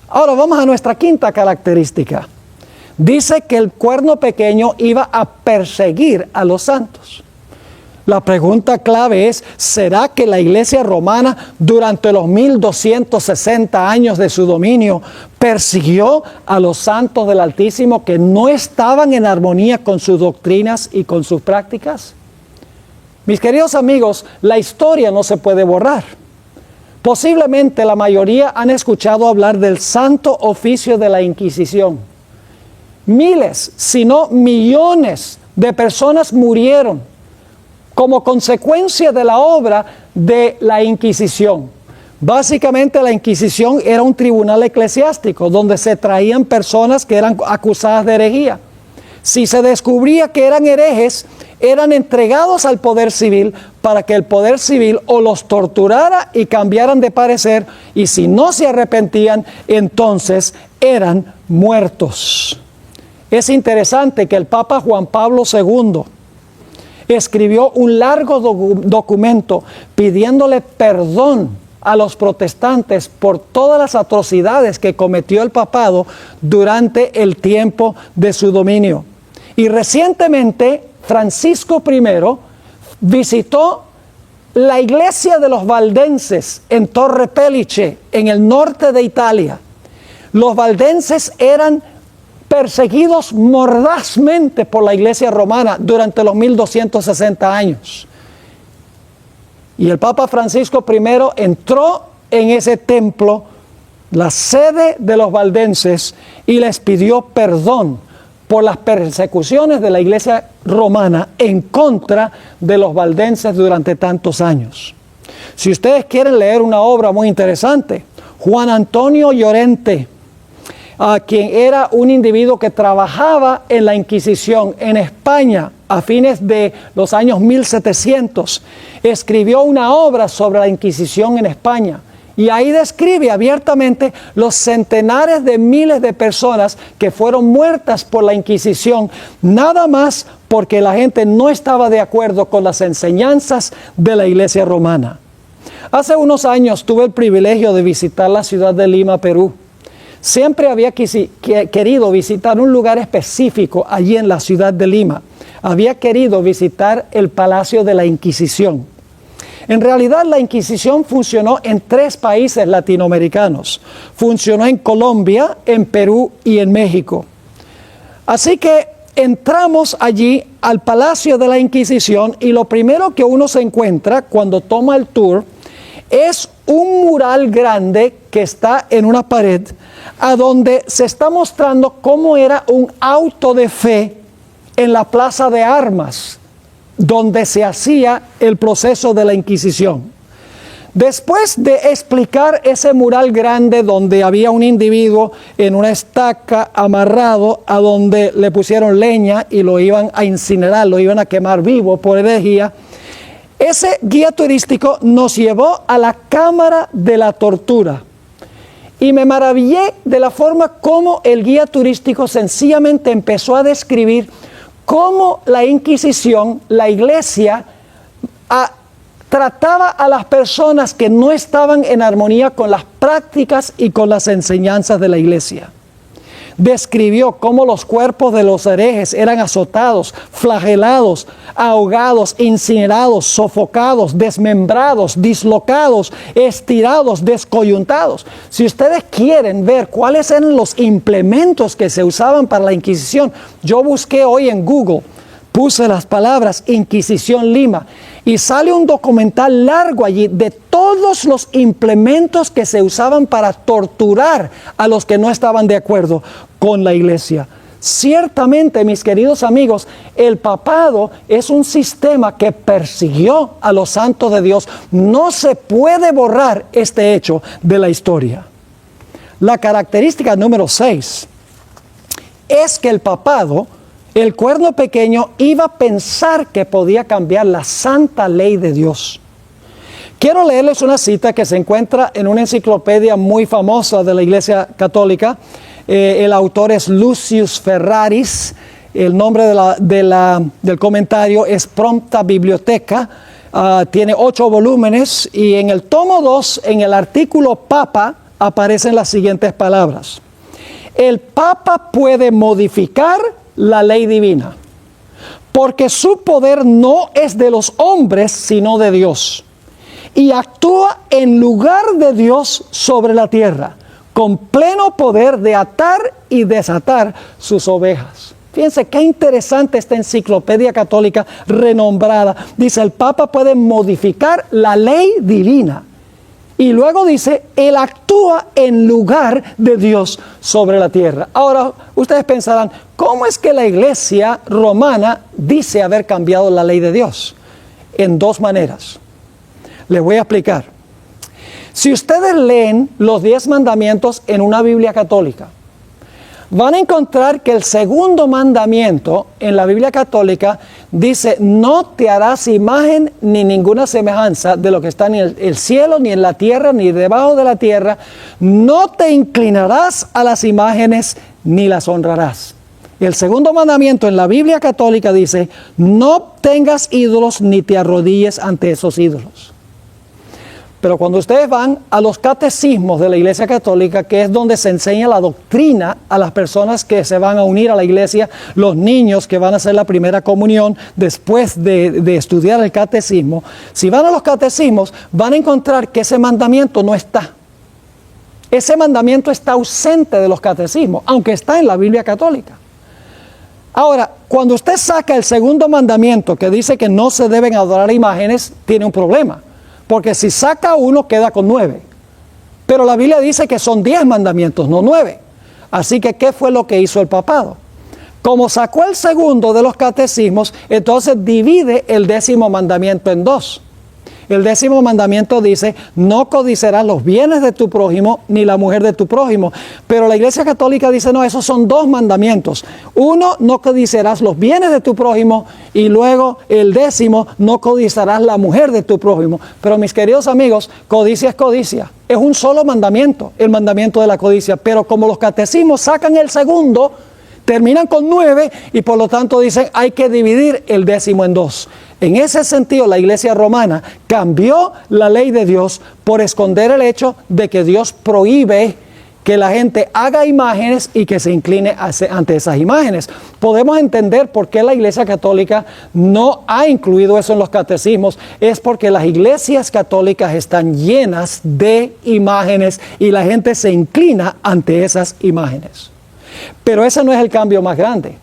[SPEAKER 1] Ahora vamos a nuestra quinta característica. Dice que el cuerno pequeño iba a perseguir a los santos. La pregunta clave es, ¿será que la iglesia romana durante los 1260 años de su dominio persiguió a los santos del Altísimo que no estaban en armonía con sus doctrinas y con sus prácticas? Mis queridos amigos, la historia no se puede borrar. Posiblemente la mayoría han escuchado hablar del santo oficio de la Inquisición. Miles, si no millones de personas murieron como consecuencia de la obra de la Inquisición. Básicamente la Inquisición era un tribunal eclesiástico donde se traían personas que eran acusadas de herejía. Si se descubría que eran herejes, eran entregados al poder civil para que el poder civil o los torturara y cambiaran de parecer, y si no se arrepentían, entonces eran muertos. Es interesante que el Papa Juan Pablo II escribió un largo documento pidiéndole perdón a los protestantes por todas las atrocidades que cometió el papado durante el tiempo de su dominio. Y recientemente Francisco I visitó la iglesia de los valdenses en Torre Pellice, en el norte de Italia. Los valdenses eran perseguidos mordazmente por la iglesia romana durante los 1260 años. Y el Papa Francisco I entró en ese templo, la sede de los valdenses, y les pidió perdón por las persecuciones de la iglesia romana en contra de los valdenses durante tantos años. Si ustedes quieren leer una obra muy interesante, Juan Antonio Llorente quien era un individuo que trabajaba en la Inquisición en España a fines de los años 1700, escribió una obra sobre la Inquisición en España. Y ahí describe abiertamente los centenares de miles de personas que fueron muertas por la Inquisición, nada más porque la gente no estaba de acuerdo con las enseñanzas de la Iglesia romana. Hace unos años tuve el privilegio de visitar la ciudad de Lima, Perú. Siempre había querido visitar un lugar específico allí en la ciudad de Lima. Había querido visitar el Palacio de la Inquisición. En realidad la Inquisición funcionó en 3 países latinoamericanos. Funcionó en Colombia, en Perú y en México. Así que entramos allí al Palacio de la Inquisición y lo primero que uno se encuentra cuando toma el tour es un mural grande que está en una pared a donde se está mostrando cómo era un auto de fe en la plaza de armas, donde se hacía el proceso de la Inquisición. Después de explicar ese mural grande donde había un individuo en una estaca amarrado a donde le pusieron leña y lo iban a incinerar, lo iban a quemar vivo por herejía, ese guía turístico nos llevó a la cámara de la tortura. Y me maravillé de la forma como el guía turístico sencillamente empezó a describir cómo la Inquisición, la Iglesia, trataba a las personas que no estaban en armonía con las prácticas y con las enseñanzas de la Iglesia. Describió cómo los cuerpos de los herejes eran azotados, flagelados, ahogados, incinerados, sofocados, desmembrados, dislocados, estirados, descoyuntados. Si ustedes quieren ver cuáles eran los implementos que se usaban para la Inquisición, yo busqué hoy en Google, puse las palabras Inquisición Lima y sale un documental largo allí de todos los implementos que se usaban para torturar a los que no estaban de acuerdo con la Iglesia. Ciertamente, mis queridos amigos, el papado es un sistema que persiguió a los santos de Dios. No se puede borrar este hecho de la historia. La característica número 6 es que el papado, el cuerno pequeño, iba a pensar que podía cambiar la santa ley de Dios. Quiero leerles una cita que se encuentra en una enciclopedia muy famosa de la Iglesia Católica. El autor es Lucius Ferraris. El nombre del comentario es Prompta Biblioteca. Tiene 8 volúmenes y en el tomo 2, en el artículo Papa, aparecen las siguientes palabras. El Papa puede modificar la ley divina, porque su poder no es de los hombres, sino de Dios, y actúa en lugar de Dios sobre la tierra, con pleno poder de atar y desatar sus ovejas. Fíjense qué interesante esta enciclopedia católica renombrada. Dice, el Papa puede modificar la ley divina. Y luego dice, Él actúa en lugar de Dios sobre la tierra. Ahora, ustedes pensarán, ¿cómo es que la Iglesia romana dice haber cambiado la ley de Dios? En 2 maneras. Les voy a explicar. Si ustedes leen los 10 mandamientos en una Biblia católica, van a encontrar que el segundo mandamiento en la Biblia católica dice, no te harás imagen ni ninguna semejanza de lo que está en el cielo, ni en la tierra, ni debajo de la tierra. No te inclinarás a las imágenes ni las honrarás. Y el segundo mandamiento en la Biblia católica dice, no tengas ídolos ni te arrodilles ante esos ídolos. Pero cuando ustedes van a los catecismos de la Iglesia Católica, que es donde se enseña la doctrina a las personas que se van a unir a la Iglesia, los niños que van a hacer la primera comunión después de estudiar el catecismo, si van a los catecismos van a encontrar que ese mandamiento no está. Ese mandamiento está ausente de los catecismos, aunque está en la Biblia Católica. Ahora, cuando usted saca el segundo mandamiento que dice que no se deben adorar imágenes, tiene un problema. Porque si saca uno, queda con 9. Pero la Biblia dice que son 10 mandamientos, no 9. Así que, ¿qué fue lo que hizo el papado? Como sacó el segundo de los catecismos, entonces divide el 10º mandamiento en 2. El 10º mandamiento dice, no codiciarás los bienes de tu prójimo ni la mujer de tu prójimo. Pero la Iglesia Católica dice, no, esos son 2 mandamientos. Uno, no codiciarás los bienes de tu prójimo, y luego el 10º, no codiciarás la mujer de tu prójimo. Pero mis queridos amigos, codicia es codicia. Es un solo mandamiento, el mandamiento de la codicia. Pero como los catecismos sacan el segundo, terminan con 9 y por lo tanto dicen hay que dividir el 10º en 2. En ese sentido, la Iglesia romana cambió la ley de Dios por esconder el hecho de que Dios prohíbe que la gente haga imágenes y que se incline ante esas imágenes. Podemos entender por qué la Iglesia Católica no ha incluido eso en los catecismos. Es porque las iglesias católicas están llenas de imágenes y la gente se inclina ante esas imágenes. Pero ese no es el cambio más grande.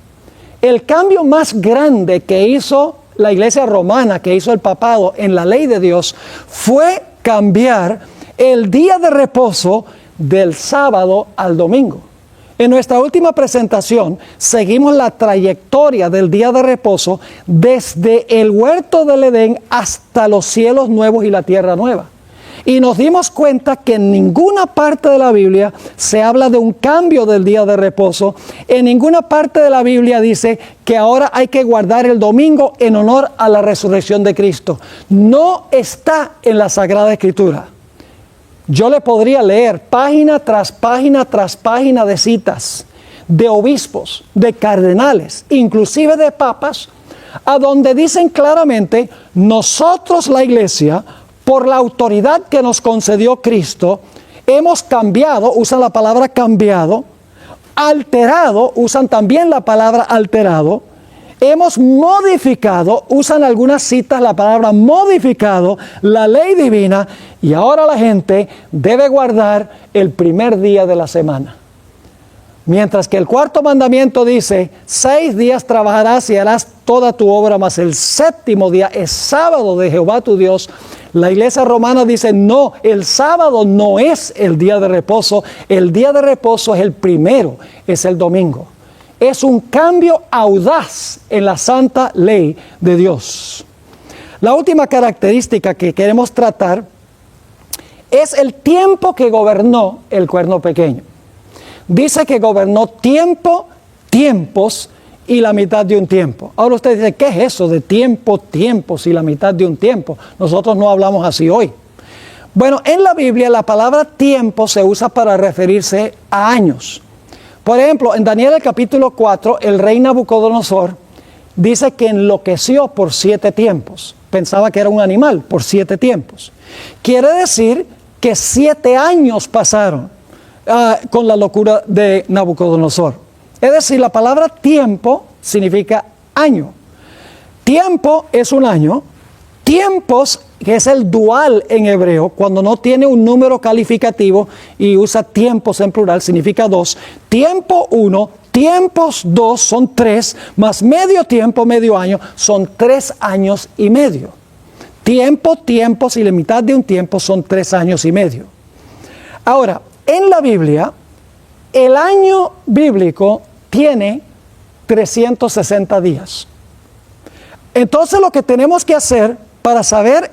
[SPEAKER 1] El cambio más grande que hizo la Iglesia romana, que hizo el papado en la ley de Dios, fue cambiar el día de reposo del sábado al domingo. En nuestra última presentación seguimos la trayectoria del día de reposo desde el huerto del Edén hasta los cielos nuevos y la tierra nueva. Y nos dimos cuenta que en ninguna parte de la Biblia se habla de un cambio del día de reposo. En ninguna parte de la Biblia dice que ahora hay que guardar el domingo en honor a la resurrección de Cristo. No está en la Sagrada Escritura. Yo le podría leer página tras página tras página de citas de obispos, de cardenales, inclusive de papas, a donde dicen claramente, nosotros la Iglesia, por la autoridad que nos concedió Cristo, hemos cambiado, usan la palabra cambiado, alterado, usan también la palabra alterado, hemos modificado, usan algunas citas la palabra modificado, la ley divina, y ahora la gente debe guardar el primer día de la semana. Mientras que el 4º mandamiento dice, 6 días trabajarás y harás toda tu obra, mas el 7º día es sábado de Jehová tu Dios. La Iglesia romana dice, no, el sábado no es el día de reposo, el día de reposo es el primero, es el domingo. Es un cambio audaz en la santa ley de Dios. La última característica que queremos tratar es el tiempo que gobernó el cuerno pequeño. Dice que gobernó tiempo, tiempos y la mitad de un tiempo. Ahora usted dice, ¿qué es eso de tiempo, tiempos y la mitad de un tiempo? Nosotros no hablamos así hoy. Bueno, en la Biblia la palabra tiempo se usa para referirse a años. Por ejemplo, en Daniel el capítulo 4, el rey Nabucodonosor dice que enloqueció por 7 tiempos. Pensaba que era un animal por 7 tiempos. Quiere decir que 7 años pasaron con la locura de Nabucodonosor. Es decir, la palabra tiempo significa año. Tiempo es un año. Tiempos, que es el dual en hebreo, cuando no tiene un número calificativo y usa tiempos en plural, significa 2. Tiempo 1, tiempos 2 son 3, más medio tiempo, medio año, son 3 años y medio. Tiempo, tiempos y la mitad de un tiempo son 3 años y medio. Ahora, en la Biblia, el año bíblico tiene 360 días. Entonces lo que tenemos que hacer para saber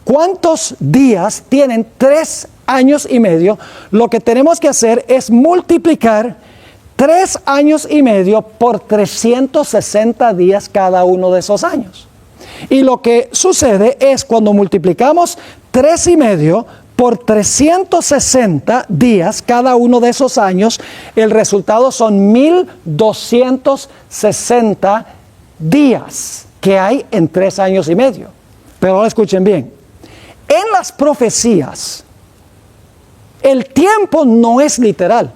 [SPEAKER 1] cuántos días tienen 3 años y medio, lo que tenemos que hacer es multiplicar 3 años y medio por 360 días cada uno de esos años. Y lo que sucede es cuando multiplicamos 3 y medio por 360 días cada uno de esos años, el resultado son 1260 días que hay en 3 años y medio. Pero ahora escuchen bien, en las profecías, el tiempo no es literal,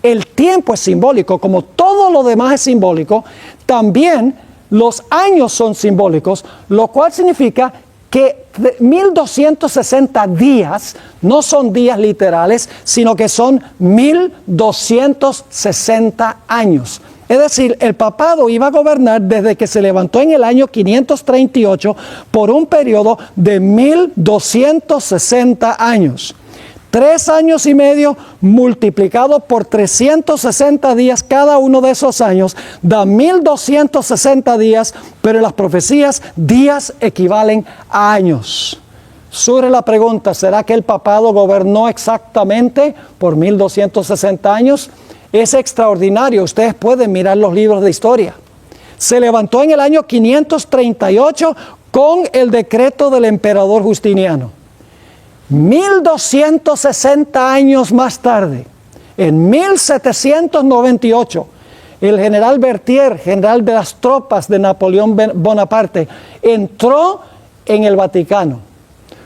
[SPEAKER 1] el tiempo es simbólico, como todo lo demás es simbólico, también los años son simbólicos, lo cual significa que 1260 días no son días literales, sino que son 1260 años. Es decir, el papado iba a gobernar desde que se levantó en el año 538 por un periodo de 1260 años. 3 años y medio multiplicado por 360 días cada uno de esos años da 1260 días, pero en las profecías días equivalen a años. Surge la pregunta, ¿será que el papado gobernó exactamente por 1260 años? Es extraordinario, ustedes pueden mirar los libros de historia. Se levantó en el año 538 con el decreto del emperador Justiniano. 1260 años más tarde, en 1798, el general Berthier, general de las tropas de Napoleón Bonaparte, entró en el Vaticano.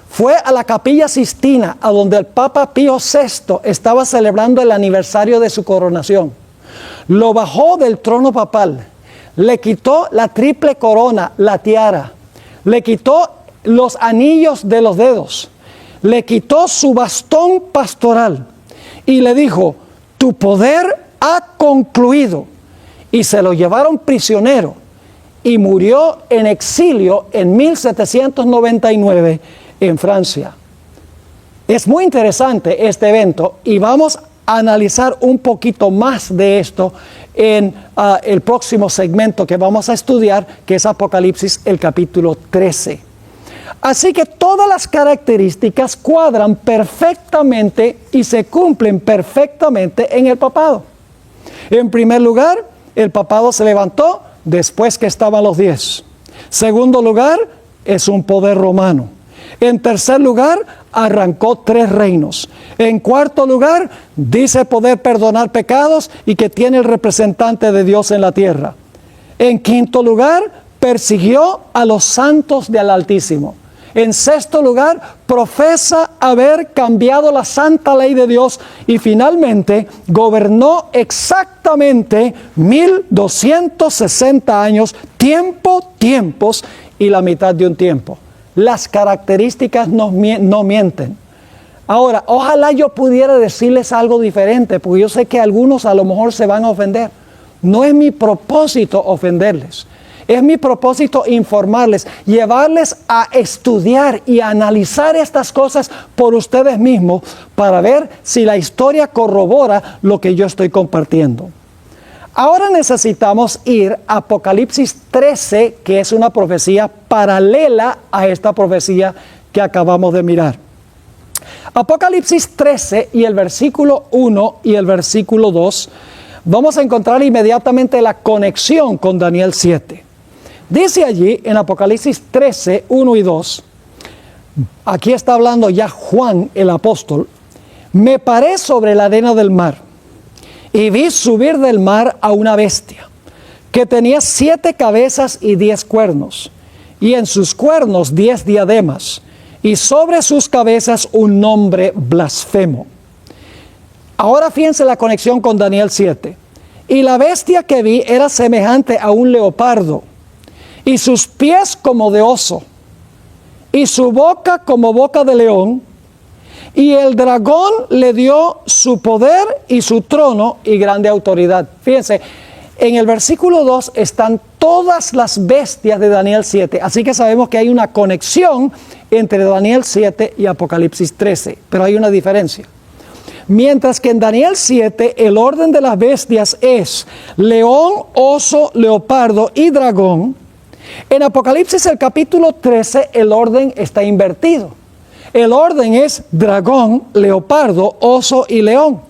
[SPEAKER 1] Fue a la Capilla Sistina, a donde el Papa Pío VI estaba celebrando el aniversario de su coronación. Lo bajó del trono papal, le quitó la triple corona, la tiara, le quitó los anillos de los dedos, le quitó su bastón pastoral y le dijo, tu poder ha concluido. Y se lo llevaron prisionero y murió en exilio en 1799 en Francia. Es muy interesante este evento y vamos a analizar un poquito más de esto en el próximo segmento que vamos a estudiar, que es Apocalipsis, el capítulo 13. Así que todas las características cuadran perfectamente y se cumplen perfectamente en el papado. En primer lugar, el papado se levantó después que estaban los 10. Segundo lugar, es un poder romano. En tercer lugar, arrancó 3 reinos. En cuarto lugar, dice poder perdonar pecados y que tiene el representante de Dios en la tierra. En quinto lugar, persiguió a los santos del Altísimo. En sexto lugar, profesa haber cambiado la santa ley de Dios y finalmente gobernó exactamente 1260 años, tiempos y la mitad de un tiempo. Las características no mienten. Ahora, ojalá yo pudiera decirles algo diferente, porque yo sé que algunos a lo mejor se van a ofender. No es mi propósito ofenderles. Es mi propósito informarles, llevarles a estudiar y a analizar estas cosas por ustedes mismos para ver si la historia corrobora lo que yo estoy compartiendo. Ahora necesitamos ir a Apocalipsis 13, que es una profecía paralela a esta profecía que acabamos de mirar. Apocalipsis 13 y el versículo 1 y el versículo 2, vamos a encontrar inmediatamente la conexión con Daniel 7. Dice allí en Apocalipsis 13, 1 y 2, aquí está hablando ya Juan el apóstol, me paré sobre la arena del mar y vi subir del mar a una bestia que tenía 7 cabezas y 10 cuernos, y en sus cuernos 10 diademas, y sobre sus cabezas un nombre blasfemo. Ahora fíjense la conexión con Daniel 7. Y la bestia que vi era semejante a un leopardo, y sus pies como de oso, y su boca como boca de león, y el dragón le dio su poder y su trono y grande autoridad. Fíjense, en el versículo 2 están todas las bestias de Daniel 7, así que sabemos que hay una conexión entre Daniel 7 y Apocalipsis 13, pero hay una diferencia. Mientras que en Daniel 7 el orden de las bestias es león, oso, leopardo y dragón, en Apocalipsis el capítulo 13 el orden está invertido. El orden es dragón, leopardo, oso y león.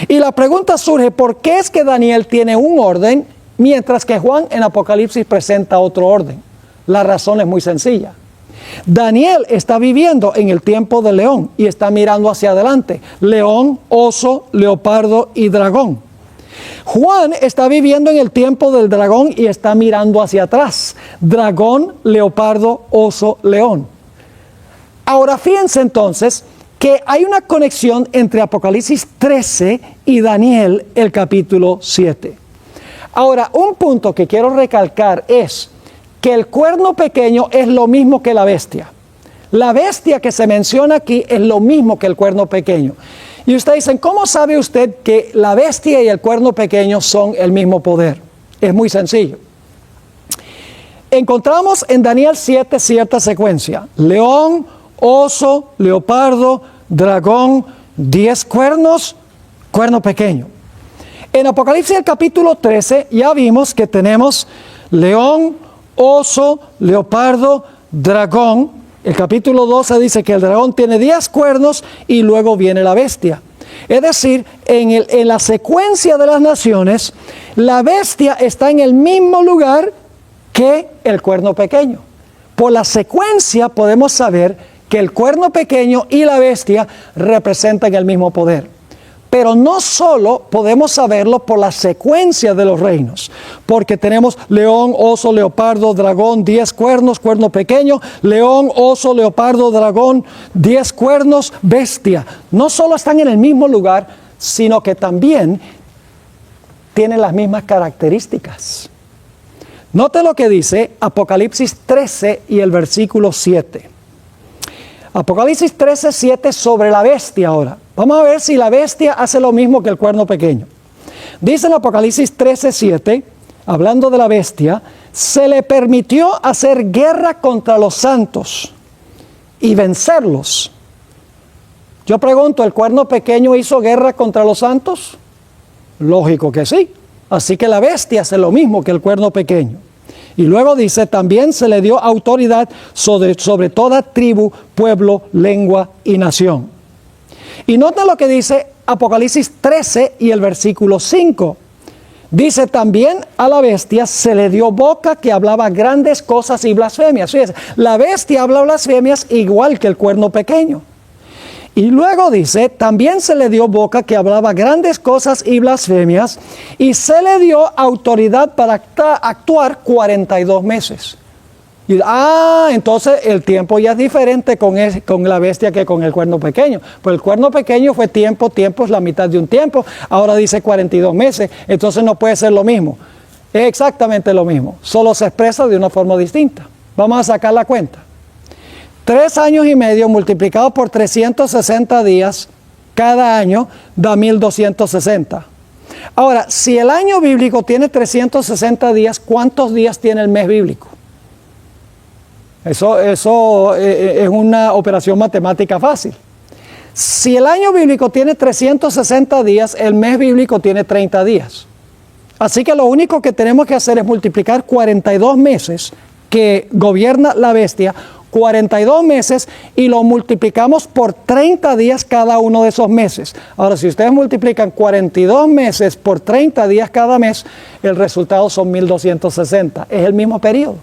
[SPEAKER 1] Y la pregunta surge, ¿por qué es que Daniel tiene un orden mientras que Juan en Apocalipsis presenta otro orden? La razón es muy sencilla. Daniel está viviendo en el tiempo del león y está mirando hacia adelante. León, oso, leopardo y dragón. Juan está viviendo en el tiempo del dragón y está mirando hacia atrás. Dragón, leopardo, oso, león. Ahora fíjense entonces que hay una conexión entre Apocalipsis 13 y Daniel, el capítulo 7. Ahora, un punto que quiero recalcar es que el cuerno pequeño es lo mismo que la bestia. La bestia que se menciona aquí es lo mismo que el cuerno pequeño. Y ustedes dicen, ¿cómo sabe usted que la bestia y el cuerno pequeño son el mismo poder? Es muy sencillo. Encontramos en Daniel 7 cierta secuencia. León, oso, leopardo, dragón, 10 cuernos, cuerno pequeño. En Apocalipsis el capítulo 13 ya vimos que tenemos león, oso, leopardo, dragón, El capítulo 12 dice que el dragón tiene 10 cuernos y luego viene la bestia. Es decir, en la secuencia de las naciones, la bestia está en el mismo lugar que el cuerno pequeño. Por la secuencia podemos saber que el cuerno pequeño y la bestia representan el mismo poder. Pero no solo podemos saberlo por la secuencia de los reinos, porque tenemos león, oso, leopardo, dragón, 10 cuernos, cuerno pequeño, león, oso, leopardo, dragón, 10 cuernos, bestia. No solo están en el mismo lugar, sino que también tienen las mismas características. Note lo que dice Apocalipsis 13 y el versículo 7. Apocalipsis 13, 7 sobre la bestia ahora. Vamos a ver si la bestia hace lo mismo que el cuerno pequeño. Dice en Apocalipsis 13, 7, hablando de la bestia, se le permitió hacer guerra contra los santos y vencerlos. Yo pregunto, ¿el cuerno pequeño hizo guerra contra los santos? Lógico que sí. Así que la bestia hace lo mismo que el cuerno pequeño. Y luego dice, también se le dio autoridad sobre toda tribu, pueblo, lengua y nación. Y nota lo que dice Apocalipsis 13 y el versículo 5. Dice, también a la bestia se le dio boca que hablaba grandes cosas y blasfemias. Fíjense, la bestia habla blasfemias igual que el cuerno pequeño. Y luego dice, también se le dio boca que hablaba grandes cosas y blasfemias, y se le dio autoridad para actuar 42 meses. Y, entonces el tiempo ya es diferente con la bestia que con el cuerno pequeño. Pues el cuerno pequeño fue tiempo es la mitad de un tiempo, ahora dice 42 meses, entonces no puede ser lo mismo. Es exactamente lo mismo, solo se expresa de una forma distinta. Vamos a sacar la cuenta. 3 años y medio multiplicado por 360 días cada año da 1260. Ahora, si el año bíblico tiene 360 días, ¿cuántos días tiene el mes bíblico? Eso es una operación matemática fácil. Si el año bíblico tiene 360 días, el mes bíblico tiene 30 días. Así que lo único que tenemos que hacer es multiplicar 42 meses que gobierna la bestia, 42 meses, y lo multiplicamos por 30 días cada uno de esos meses. Ahora, si ustedes multiplican 42 meses por 30 días cada mes, el resultado son 1260. Es el mismo periodo.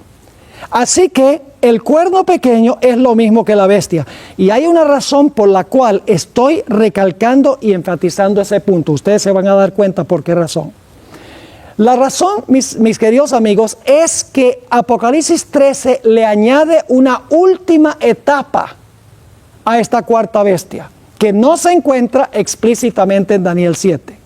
[SPEAKER 1] Así que el cuerno pequeño es lo mismo que la bestia. Y hay una razón por la cual estoy recalcando y enfatizando ese punto. Ustedes se van a dar cuenta por qué razón. La razón, mis queridos amigos, es que Apocalipsis 13 le añade una última etapa a esta cuarta bestia, que no se encuentra explícitamente en Daniel 7.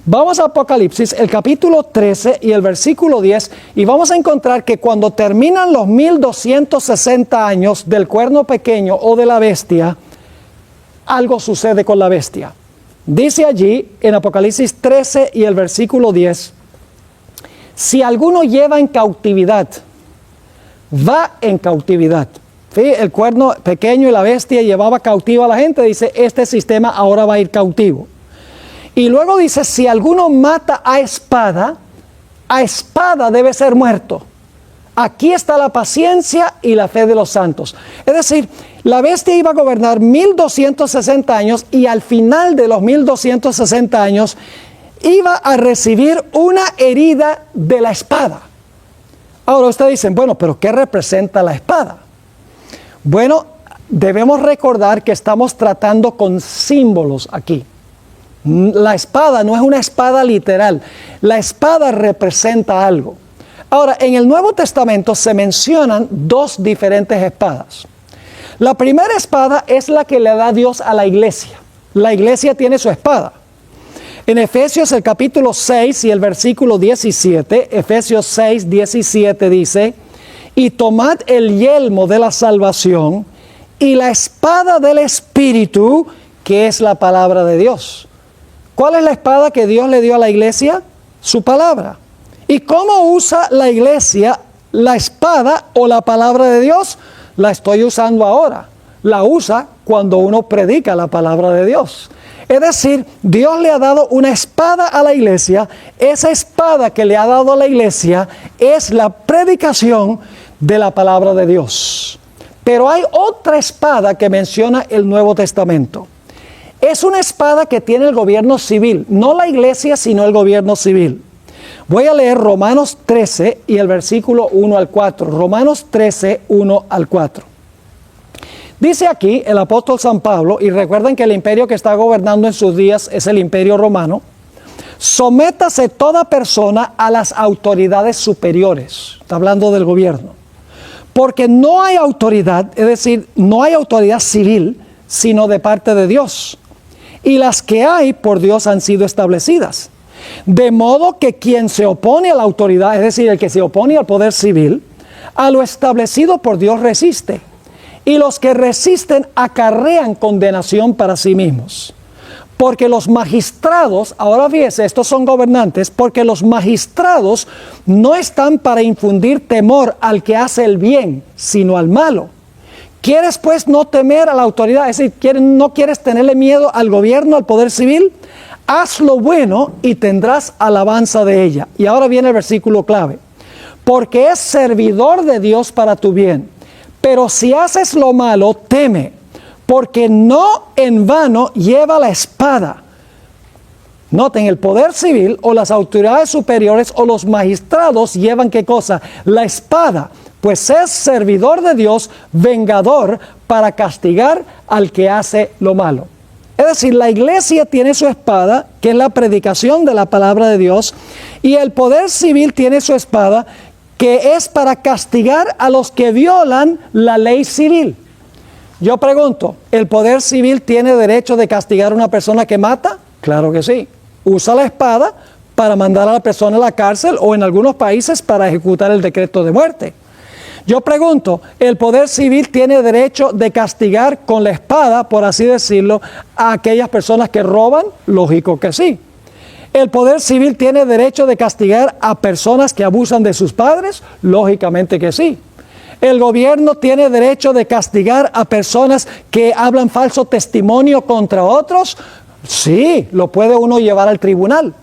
[SPEAKER 1] Vamos a Apocalipsis, el capítulo 13 y el versículo 10, y vamos a encontrar que cuando terminan los 1260 años del cuerno pequeño o de la bestia, algo sucede con la bestia. Dice allí en Apocalipsis 13 y el versículo 10, si alguno lleva en cautividad, va en cautividad. ¿Sí? El cuerno pequeño y la bestia llevaba cautiva a la gente, dice, este sistema ahora va a ir cautivo. Y luego dice, si alguno mata a espada debe ser muerto. Aquí está la paciencia y la fe de los santos. Es decir, la bestia iba a gobernar 1260 años y al final de los 1260 años iba a recibir una herida de la espada. Ahora ustedes dicen, bueno, pero ¿qué representa la espada? Bueno, debemos recordar que estamos tratando con símbolos aquí. La espada no es una espada literal. La espada representa algo. Ahora, en el Nuevo Testamento se mencionan 2 diferentes espadas. La primera espada es la que le da Dios a la iglesia. La iglesia tiene su espada. En Efesios el capítulo 6 y el versículo 17, Efesios 6, 17 dice, y tomad el yelmo de la salvación y la espada del Espíritu, que es la palabra de Dios. ¿Cuál es la espada que Dios le dio a la iglesia? Su palabra. ¿Y cómo usa la iglesia la espada o la palabra de Dios? La estoy usando ahora. La usa cuando uno predica la palabra de Dios. Es decir, Dios le ha dado una espada a la iglesia. Esa espada que le ha dado a la iglesia es la predicación de la palabra de Dios. Pero hay otra espada que menciona el Nuevo Testamento. Es una espada que tiene el gobierno civil, no la iglesia, sino el gobierno civil. Voy a leer Romanos 13 y el versículo 1 al 4. Romanos 13, 1 al 4. Dice aquí el apóstol San Pablo, y recuerden que el imperio que está gobernando en sus días es el imperio romano: sométase toda persona a las autoridades superiores. Está hablando del gobierno. Porque no hay autoridad, es decir, no hay autoridad civil, sino de parte de Dios. Y las que hay por Dios han sido establecidas. De modo que quien se opone a la autoridad, es decir, el que se opone al poder civil, a lo establecido por Dios resiste. Y los que resisten acarrean condenación para sí mismos. Porque los magistrados, ahora fíjese, estos son gobernantes, porque los magistrados no están para infundir temor al que hace el bien, sino al malo. ¿Quieres pues no temer a la autoridad? Es decir, ¿no quieres tenerle miedo al gobierno, al poder civil? Haz lo bueno y tendrás alabanza de ella. Y ahora viene el versículo clave. Porque es servidor de Dios para tu bien. Pero si haces lo malo, teme, porque no en vano lleva la espada. Noten, el poder civil o las autoridades superiores o los magistrados llevan ¿qué cosa? La espada, pues es servidor de Dios, vengador para castigar al que hace lo malo. Es decir, la iglesia tiene su espada, que es la predicación de la palabra de Dios, y el poder civil tiene su espada, que es para castigar a los que violan la ley civil. Yo pregunto, ¿el poder civil tiene derecho de castigar a una persona que mata? Claro que sí. Usa la espada para mandar a la persona a la cárcel o en algunos países para ejecutar el decreto de muerte. Yo pregunto, ¿el poder civil tiene derecho de castigar con la espada, por así decirlo, a aquellas personas que roban? Lógico que sí. ¿El poder civil tiene derecho de castigar a personas que abusan de sus padres? Lógicamente que sí. ¿El gobierno tiene derecho de castigar a personas que hablan falso testimonio contra otros? Sí, lo puede uno llevar al tribunal.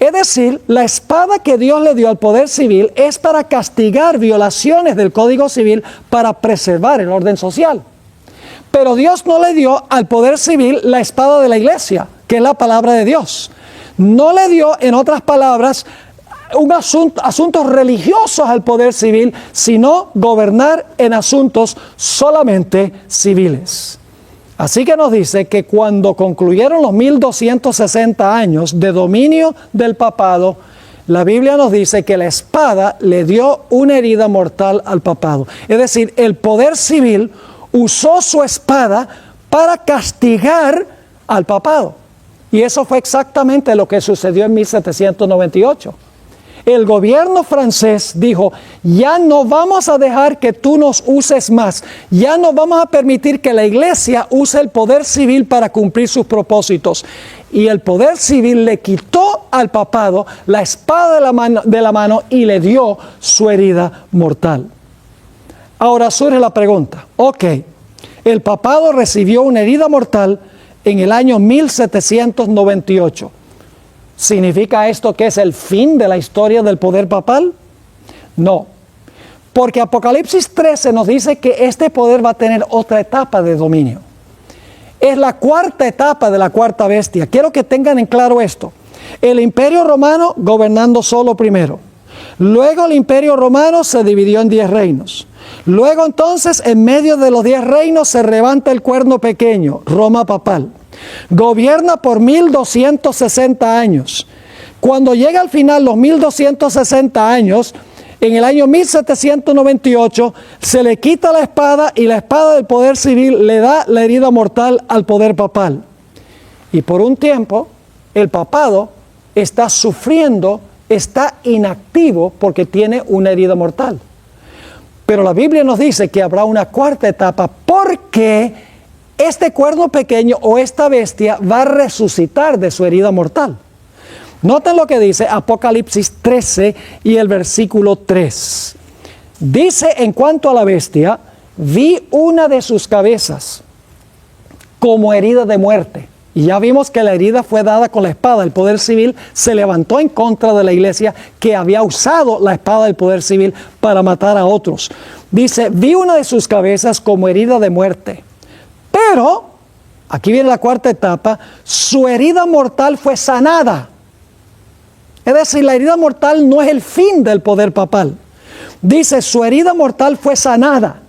[SPEAKER 1] Es decir, la espada que Dios le dio al poder civil es para castigar violaciones del Código Civil para preservar el orden social. Pero Dios no le dio al poder civil la espada de la iglesia, que es la palabra de Dios. No le dio, en otras palabras, asuntos religiosos al poder civil, sino gobernar en asuntos solamente civiles. Así que nos dice que cuando concluyeron los 1260 años de dominio del papado, la Biblia nos dice que la espada le dio una herida mortal al papado. Es decir, el poder civil usó su espada para castigar al papado. Y eso fue exactamente lo que sucedió en 1798. El gobierno francés dijo, ya no vamos a dejar que tú nos uses más, ya no vamos a permitir que la iglesia use el poder civil para cumplir sus propósitos. Y el poder civil le quitó al papado la espada de la mano y le dio su herida mortal. Ahora surge la pregunta, ok, el papado recibió una herida mortal en el año 1798. ¿Significa esto que es el fin de la historia del poder papal? No, porque Apocalipsis 13 nos dice que este poder va a tener otra etapa de dominio. Es la cuarta etapa de la cuarta bestia. Quiero que tengan en claro esto. El imperio romano gobernando solo primero. Luego el imperio romano se dividió en 10 reinos. Luego entonces, en medio de los 10 reinos, se levanta el cuerno pequeño, Roma papal. Gobierna por 1260 años. Cuando llega al final los 1260 años, en el año 1798, se le quita la espada y la espada del poder civil le da la herida mortal al poder papal. Y por un tiempo, el papado está sufriendo, está inactivo porque tiene una herida mortal. Pero la Biblia nos dice que habrá una cuarta etapa porque este cuerno pequeño o esta bestia va a resucitar de su herida mortal. Noten lo que dice Apocalipsis 13 y el versículo 3. Dice en cuanto a la bestia, vi una de sus cabezas como herida de muerte. Y ya vimos que la herida fue dada con la espada. El poder civil se levantó en contra de la iglesia que había usado la espada del poder civil para matar a otros. Dice, vi una de sus cabezas como herida de muerte. Pero, aquí viene la cuarta etapa, su herida mortal fue sanada. Es decir, la herida mortal no es el fin del poder papal. Dice, su herida mortal fue sanada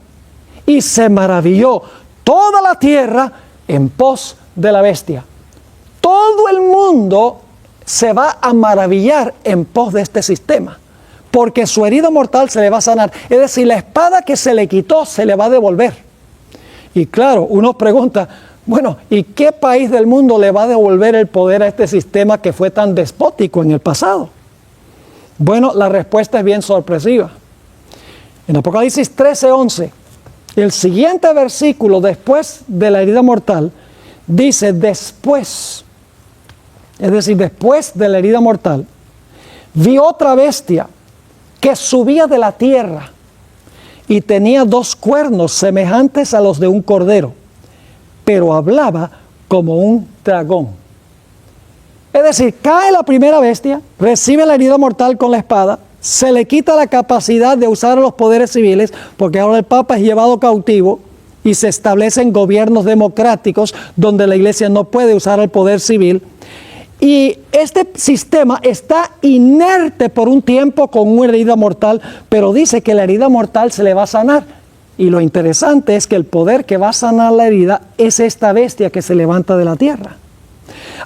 [SPEAKER 1] y se maravilló toda la tierra en pos de la bestia. Todo el mundo se va a maravillar en pos de este sistema, porque su herida mortal se le va a sanar. Es decir, la espada que se le quitó se le va a devolver. Y claro, uno pregunta, bueno, ¿y qué país del mundo le va a devolver el poder a este sistema que fue tan despótico en el pasado? Bueno, la respuesta es bien sorpresiva. En Apocalipsis 13:11, el siguiente versículo después de la herida mortal, dice después, es decir, después de la herida mortal, vi otra bestia que subía de la tierra y tenía 2 cuernos semejantes a los de un cordero, pero hablaba como un dragón. Es decir, cae la primera bestia, recibe la herida mortal con la espada, se le quita la capacidad de usar los poderes civiles, porque ahora el Papa es llevado cautivo y se establecen gobiernos democráticos donde la iglesia no puede usar el poder civil. Y este sistema está inerte por un tiempo con una herida mortal, pero dice que la herida mortal se le va a sanar. Y lo interesante es que el poder que va a sanar la herida es esta bestia que se levanta de la tierra.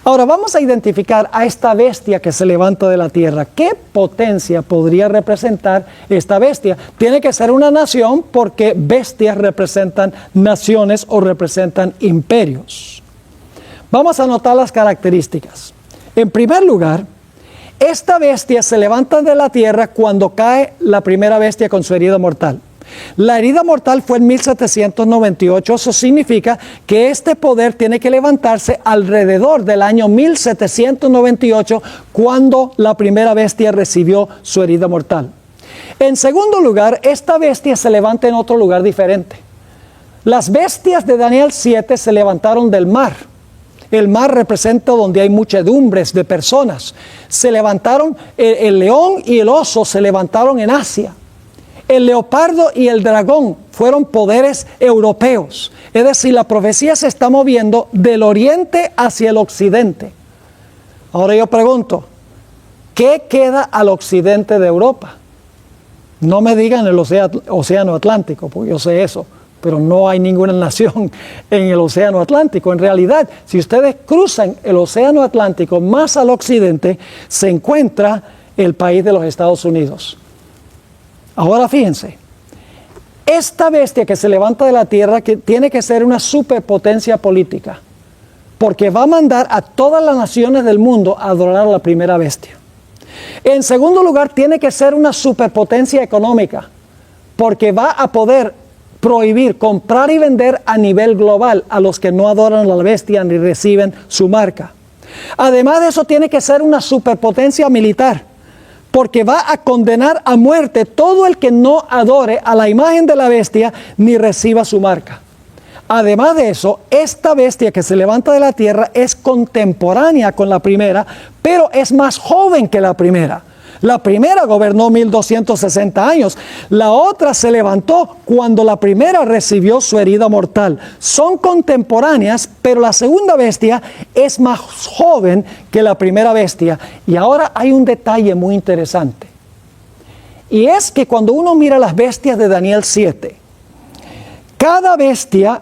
[SPEAKER 1] Ahora vamos a identificar a esta bestia que se levanta de la tierra. ¿Qué potencia podría representar esta bestia? Tiene que ser una nación, porque bestias representan naciones o representan imperios. Vamos a anotar las características. En primer lugar, esta bestia se levanta de la tierra cuando cae la primera bestia con su herida mortal. La herida mortal fue en 1798, eso significa que este poder tiene que levantarse alrededor del año 1798, cuando la primera bestia recibió su herida mortal. En segundo lugar, esta bestia se levanta en otro lugar diferente. Las bestias de Daniel 7 se levantaron del mar. El mar representa donde hay muchedumbres de personas. Se levantaron, el león y el oso se levantaron en Asia. El leopardo y el dragón fueron poderes europeos. Es decir, la profecía se está moviendo del oriente hacia el occidente. Ahora yo pregunto, ¿qué queda al occidente de Europa? No me digan el océano Atlántico, porque yo sé eso, pero no hay ninguna nación en el océano Atlántico. En realidad, si ustedes cruzan el océano Atlántico más al occidente, se encuentra el país de los Estados Unidos. Ahora fíjense, esta bestia que se levanta de la tierra que tiene que ser una superpotencia política, porque va a mandar a todas las naciones del mundo a adorar a la primera bestia. En segundo lugar, tiene que ser una superpotencia económica, porque va a poder prohibir comprar y vender a nivel global a los que no adoran a la bestia ni reciben su marca. Además de eso, tiene que ser una superpotencia militar, porque va a condenar a muerte todo el que no adore a la imagen de la bestia ni reciba su marca. Además de eso, esta bestia que se levanta de la tierra es contemporánea con la primera, pero es más joven que la primera. La primera gobernó 1260 años. La otra se levantó cuando la primera recibió su herida mortal. Son contemporáneas, pero la segunda bestia es más joven que la primera bestia. Y ahora hay un detalle muy interesante. Y es que cuando uno mira las bestias de Daniel 7, cada bestia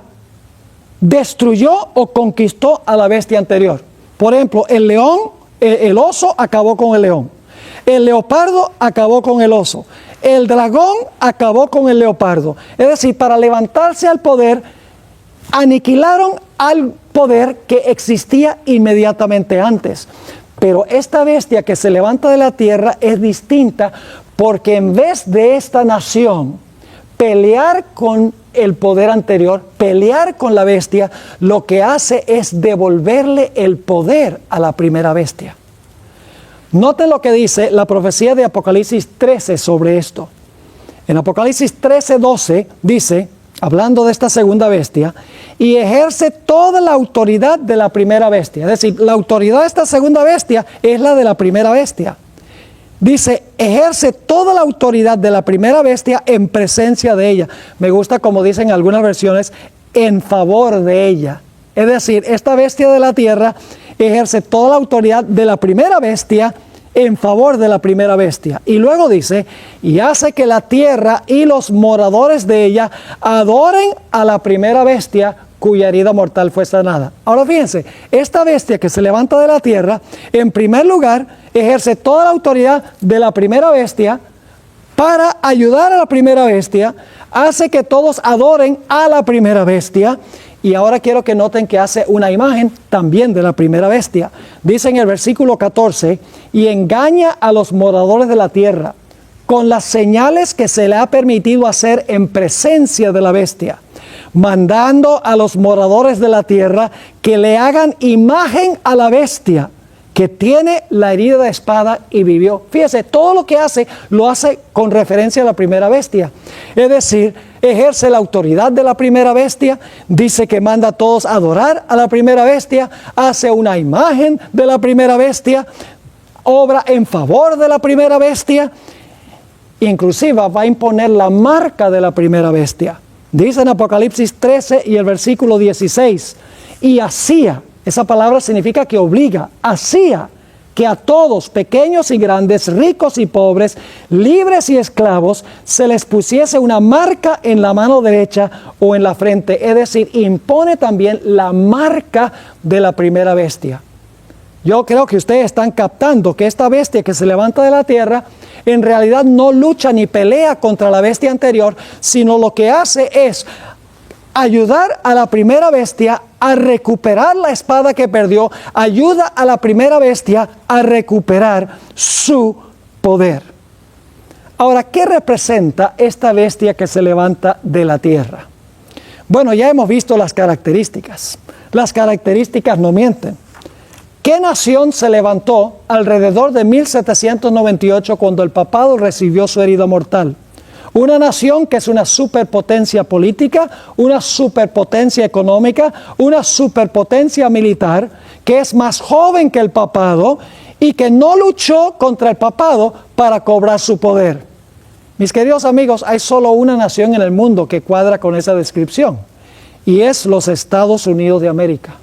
[SPEAKER 1] destruyó o conquistó a la bestia anterior. Por ejemplo, el oso acabó con el león. El leopardo acabó con el oso. El dragón acabó con el leopardo. Es decir, para levantarse al poder, aniquilaron al poder que existía inmediatamente antes. Pero esta bestia que se levanta de la tierra es distinta, porque en vez de esta nación pelear con el poder anterior, pelear con la bestia, lo que hace es devolverle el poder a la primera bestia. Noten lo que dice la profecía de Apocalipsis 13 sobre esto. En Apocalipsis 13:12 dice, hablando de esta segunda bestia, y ejerce toda la autoridad de la primera bestia. Es decir, la autoridad de esta segunda bestia es la de la primera bestia. Dice, ejerce toda la autoridad de la primera bestia en presencia de ella. Me gusta como dicen algunas versiones, en favor de ella. Es decir, esta bestia de la tierra ejerce toda la autoridad de la primera bestia en favor de la primera bestia. Y luego dice, y hace que la tierra y los moradores de ella adoren a la primera bestia cuya herida mortal fue sanada. Ahora fíjense, esta bestia que se levanta de la tierra, en primer lugar, ejerce toda la autoridad de la primera bestia para ayudar a la primera bestia, hace que todos adoren a la primera bestia. Y ahora quiero que noten que hace una imagen también de la primera bestia. Dice en el versículo 14, y engaña a los moradores de la tierra con las señales que se le ha permitido hacer en presencia de la bestia, mandando a los moradores de la tierra que le hagan imagen a la bestia que tiene la herida de espada y vivió. Fíjese, todo lo que hace, lo hace con referencia a la primera bestia. Es decir, ejerce la autoridad de la primera bestia, dice que manda a todos a adorar a la primera bestia, hace una imagen de la primera bestia, obra en favor de la primera bestia, inclusive va a imponer la marca de la primera bestia. Dice en Apocalipsis 13 y el versículo 16, y hacía, esa palabra significa que obliga, hacía que a todos, pequeños y grandes, ricos y pobres, libres y esclavos, se les pusiese una marca en la mano derecha o en la frente. Es decir, impone también la marca de la primera bestia. Yo creo que ustedes están captando que esta bestia que se levanta de la tierra, en realidad no lucha ni pelea contra la bestia anterior, sino lo que hace es ayudar a la primera bestia a recuperar la espada que perdió, ayuda a la primera bestia a recuperar su poder. Ahora, ¿qué representa esta bestia que se levanta de la tierra? Bueno, ya hemos visto las características. Las características no mienten. ¿Qué nación se levantó alrededor de 1798 cuando el papado recibió su herida mortal? Una nación que es una superpotencia política, una superpotencia económica, una superpotencia militar, que es más joven que el papado y que no luchó contra el papado para cobrar su poder. Mis queridos amigos, hay solo una nación en el mundo que cuadra con esa descripción, y es los Estados Unidos de América.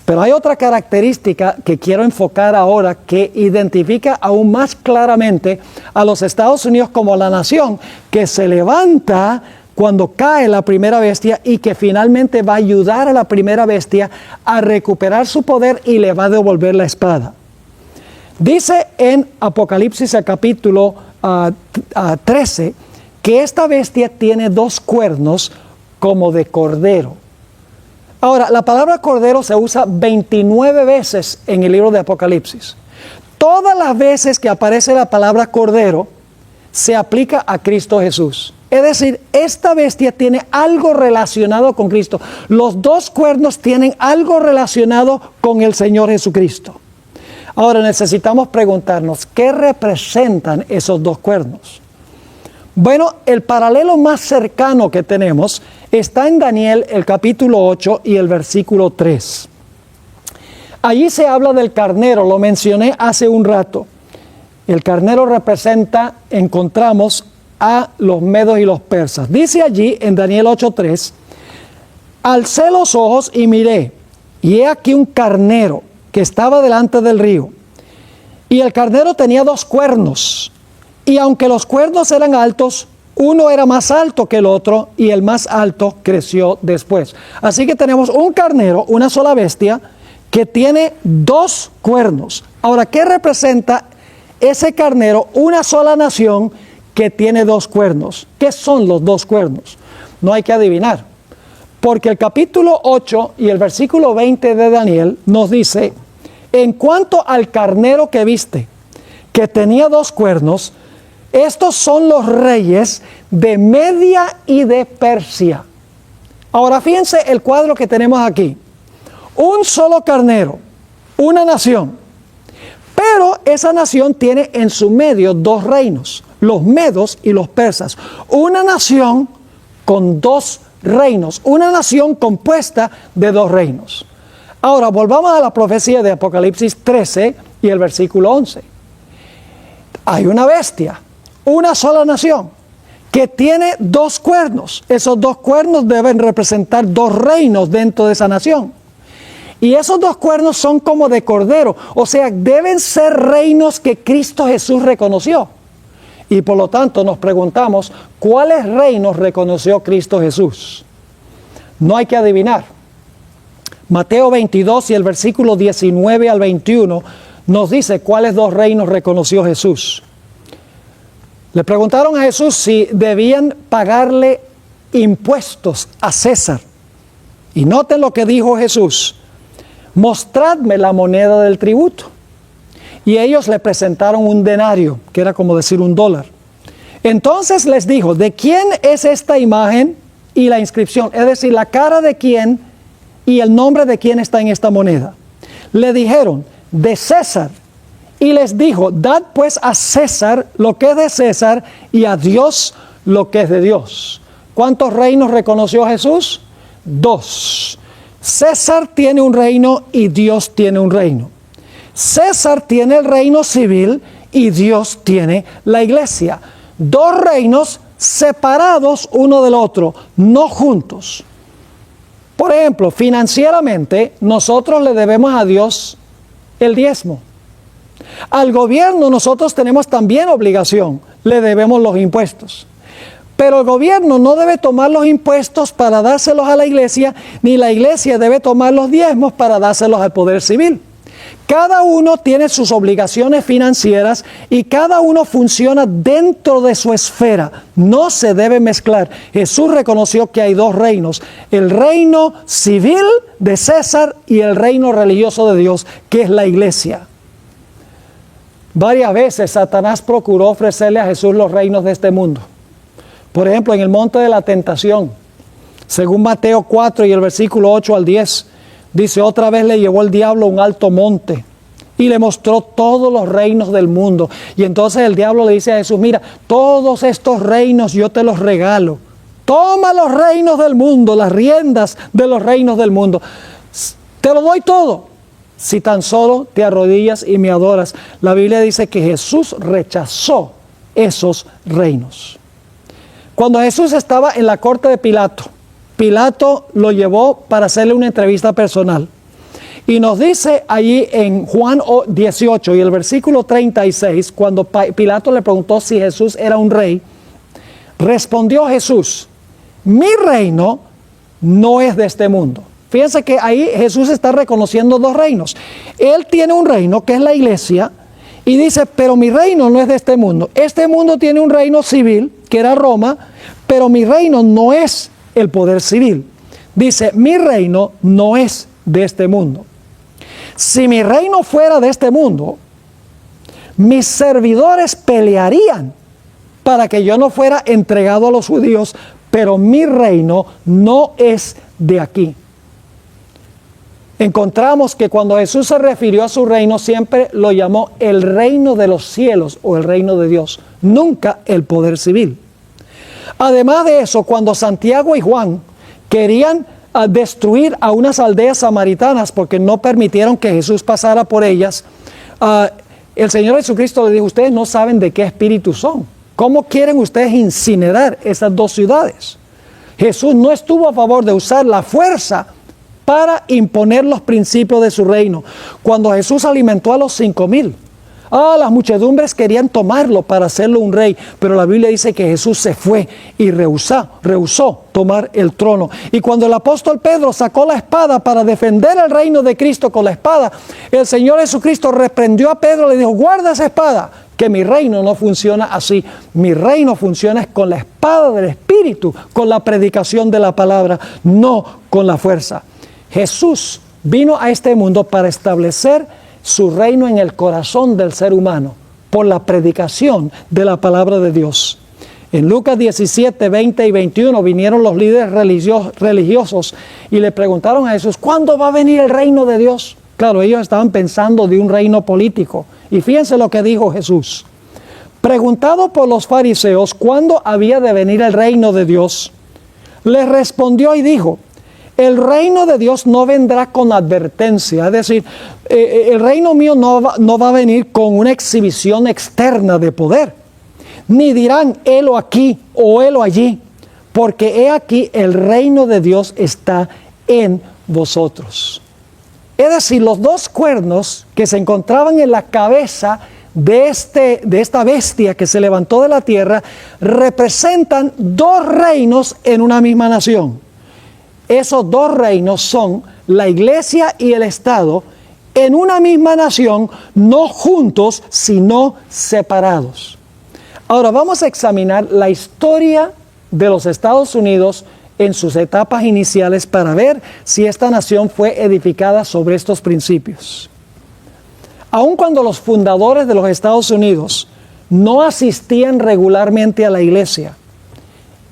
[SPEAKER 1] Pero hay otra característica que quiero enfocar ahora que identifica aún más claramente a los Estados Unidos como la nación que se levanta cuando cae la primera bestia y que finalmente va a ayudar a la primera bestia a recuperar su poder y le va a devolver la espada. Dice en Apocalipsis capítulo 13 que esta bestia tiene dos cuernos como de cordero. Ahora, la palabra cordero se usa 29 veces en el libro de Apocalipsis. Todas las veces que aparece la palabra cordero, se aplica a Cristo Jesús. Es decir, esta bestia tiene algo relacionado con Cristo. Los dos cuernos tienen algo relacionado con el Señor Jesucristo. Ahora necesitamos preguntarnos, ¿qué representan esos dos cuernos? Bueno, el paralelo más cercano que tenemos está en Daniel, el capítulo 8 y el versículo 3. Allí se habla del carnero, lo mencioné hace un rato. El carnero representa, encontramos a los medos y los persas. Dice allí en Daniel 8:3, alcé los ojos y miré, y he aquí un carnero que estaba delante del río. Y el carnero tenía dos cuernos, y aunque los cuernos eran altos, uno era más alto que el otro, y el más alto creció después. Así que tenemos un carnero, una sola bestia, que tiene dos cuernos. Ahora, ¿qué representa ese carnero? Una sola nación que tiene dos cuernos. ¿Qué son los dos cuernos? No hay que adivinar, porque el capítulo 8 y el versículo 20 de Daniel nos dice, en cuanto al carnero que viste, que tenía dos cuernos, estos son los reyes de Media y de Persia. Ahora fíjense el cuadro que tenemos aquí. Un solo carnero, una nación. Pero esa nación tiene en su medio dos reinos, los medos y los persas. Una nación con dos reinos, una nación compuesta de 2 reinos. Ahora, volvamos a la profecía de Apocalipsis 13 y el versículo 11. Hay una bestia, una sola nación, que tiene 2 cuernos. Esos 2 cuernos deben representar 2 reinos dentro de esa nación. Y esos 2 cuernos son como de cordero, o sea, deben ser reinos que Cristo Jesús reconoció. Y por lo tanto nos preguntamos, ¿cuáles reinos reconoció Cristo Jesús? No hay que adivinar. Mateo 22 y el versículo 19 al 21 nos dice cuáles 2 reinos reconoció Jesús. Le preguntaron a Jesús si debían pagarle impuestos a César. Y noten lo que dijo Jesús: mostradme la moneda del tributo. Y ellos le presentaron un denario, que era como decir $1. Entonces les dijo, ¿de quién es esta imagen y la inscripción? Es decir, la cara de quién y el nombre de quién está en esta moneda. Le dijeron, de César. Y les dijo, dad pues a César lo que es de César y a Dios lo que es de Dios. ¿Cuántos reinos reconoció Jesús? 2. César tiene un reino y Dios tiene un reino. César tiene el reino civil y Dios tiene la iglesia. 2 reinos separados uno del otro, no juntos. Por ejemplo, financieramente nosotros le debemos a Dios el diezmo. Al gobierno nosotros tenemos también obligación, le debemos los impuestos. Pero el gobierno no debe tomar los impuestos para dárselos a la iglesia, ni la iglesia debe tomar los diezmos para dárselos al poder civil. Cada uno tiene sus obligaciones financieras y cada uno funciona dentro de su esfera. No se debe mezclar. Jesús reconoció que hay 2 reinos: el reino civil de César y el reino religioso de Dios, que es la iglesia. Varias veces Satanás procuró ofrecerle a Jesús los reinos de este mundo. Por ejemplo, en el monte de la tentación, según Mateo 4 y el versículo 8 al 10, dice, otra vez le llevó el diablo a un alto monte y le mostró todos los reinos del mundo. Y entonces el diablo le dice a Jesús, mira, todos estos reinos yo te los regalo. Toma los reinos del mundo, las riendas de los reinos del mundo. Te lo doy todo, si tan solo te arrodillas y me adoras. La Biblia dice que Jesús rechazó esos reinos. Cuando Jesús estaba en la corte de Pilato, Pilato lo llevó para hacerle una entrevista personal. Y nos dice allí en Juan 18 y el versículo 36, cuando Pilato le preguntó si Jesús era un rey, respondió Jesús, mi reino no es de este mundo. Fíjense que ahí Jesús está reconociendo 2 reinos. Él tiene un reino que es la iglesia y dice, pero mi reino no es de este mundo. Este mundo tiene un reino civil, que era Roma, pero mi reino no es el poder civil. Dice, mi reino no es de este mundo. Si mi reino fuera de este mundo, mis servidores pelearían para que yo no fuera entregado a los judíos, pero mi reino no es de aquí. Encontramos que cuando Jesús se refirió a su reino, siempre lo llamó el reino de los cielos o el reino de Dios, nunca el poder civil. Además de eso, cuando Santiago y Juan querían destruir a unas aldeas samaritanas porque no permitieron que Jesús pasara por ellas, el Señor Jesucristo le dijo, ustedes no saben de qué espíritu son. ¿Cómo quieren ustedes incinerar esas 2 ciudades? Jesús no estuvo a favor de usar la fuerza para imponer los principios de su reino. Cuando Jesús alimentó a los 5,000, las muchedumbres querían tomarlo para hacerlo un rey, pero la Biblia dice que Jesús se fue y rehusó tomar el trono. Y cuando el apóstol Pedro sacó la espada para defender el reino de Cristo con la espada, el Señor Jesucristo reprendió a Pedro y le dijo, guarda esa espada, que mi reino no funciona así. Mi reino funciona con la espada del Espíritu, con la predicación de la palabra, no con la fuerza. Jesús vino a este mundo para establecer su reino en el corazón del ser humano por la predicación de la palabra de Dios. En Lucas 17, 20 y 21 vinieron los líderes religiosos y le preguntaron a Jesús, ¿cuándo va a venir el reino de Dios? Claro, ellos estaban pensando de un reino político. Y fíjense lo que dijo Jesús. Preguntado por los fariseos cuándo había de venir el reino de Dios, les respondió y dijo: el reino de Dios no vendrá con advertencia, es decir, el reino mío no va a venir con una exhibición externa de poder, ni dirán helo aquí o helo allí, porque he aquí el reino de Dios está en vosotros. Es decir, los dos cuernos que se encontraban en la cabeza de esta bestia que se levantó de la tierra representan dos reinos en una misma nación. Esos dos reinos son la iglesia y el Estado en una misma nación, no juntos, sino separados. Ahora vamos a examinar la historia de los Estados Unidos en sus etapas iniciales para ver si esta nación fue edificada sobre estos principios. Aun cuando los fundadores de los Estados Unidos no asistían regularmente a la iglesia,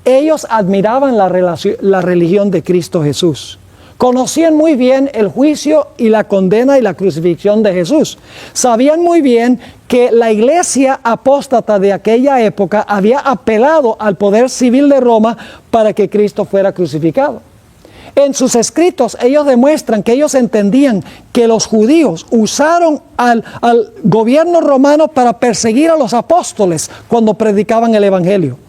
[SPEAKER 1] ellos admiraban la religión de Cristo Jesús. Conocían muy bien el juicio y la condena y la crucifixión de Jesús. Sabían muy bien que la iglesia apóstata de aquella época había apelado al poder civil de Roma para que Cristo fuera crucificado. En sus escritos ellos demuestran que ellos entendían que los judíos usaron al gobierno romano para perseguir a los apóstoles cuando predicaban el evangelio.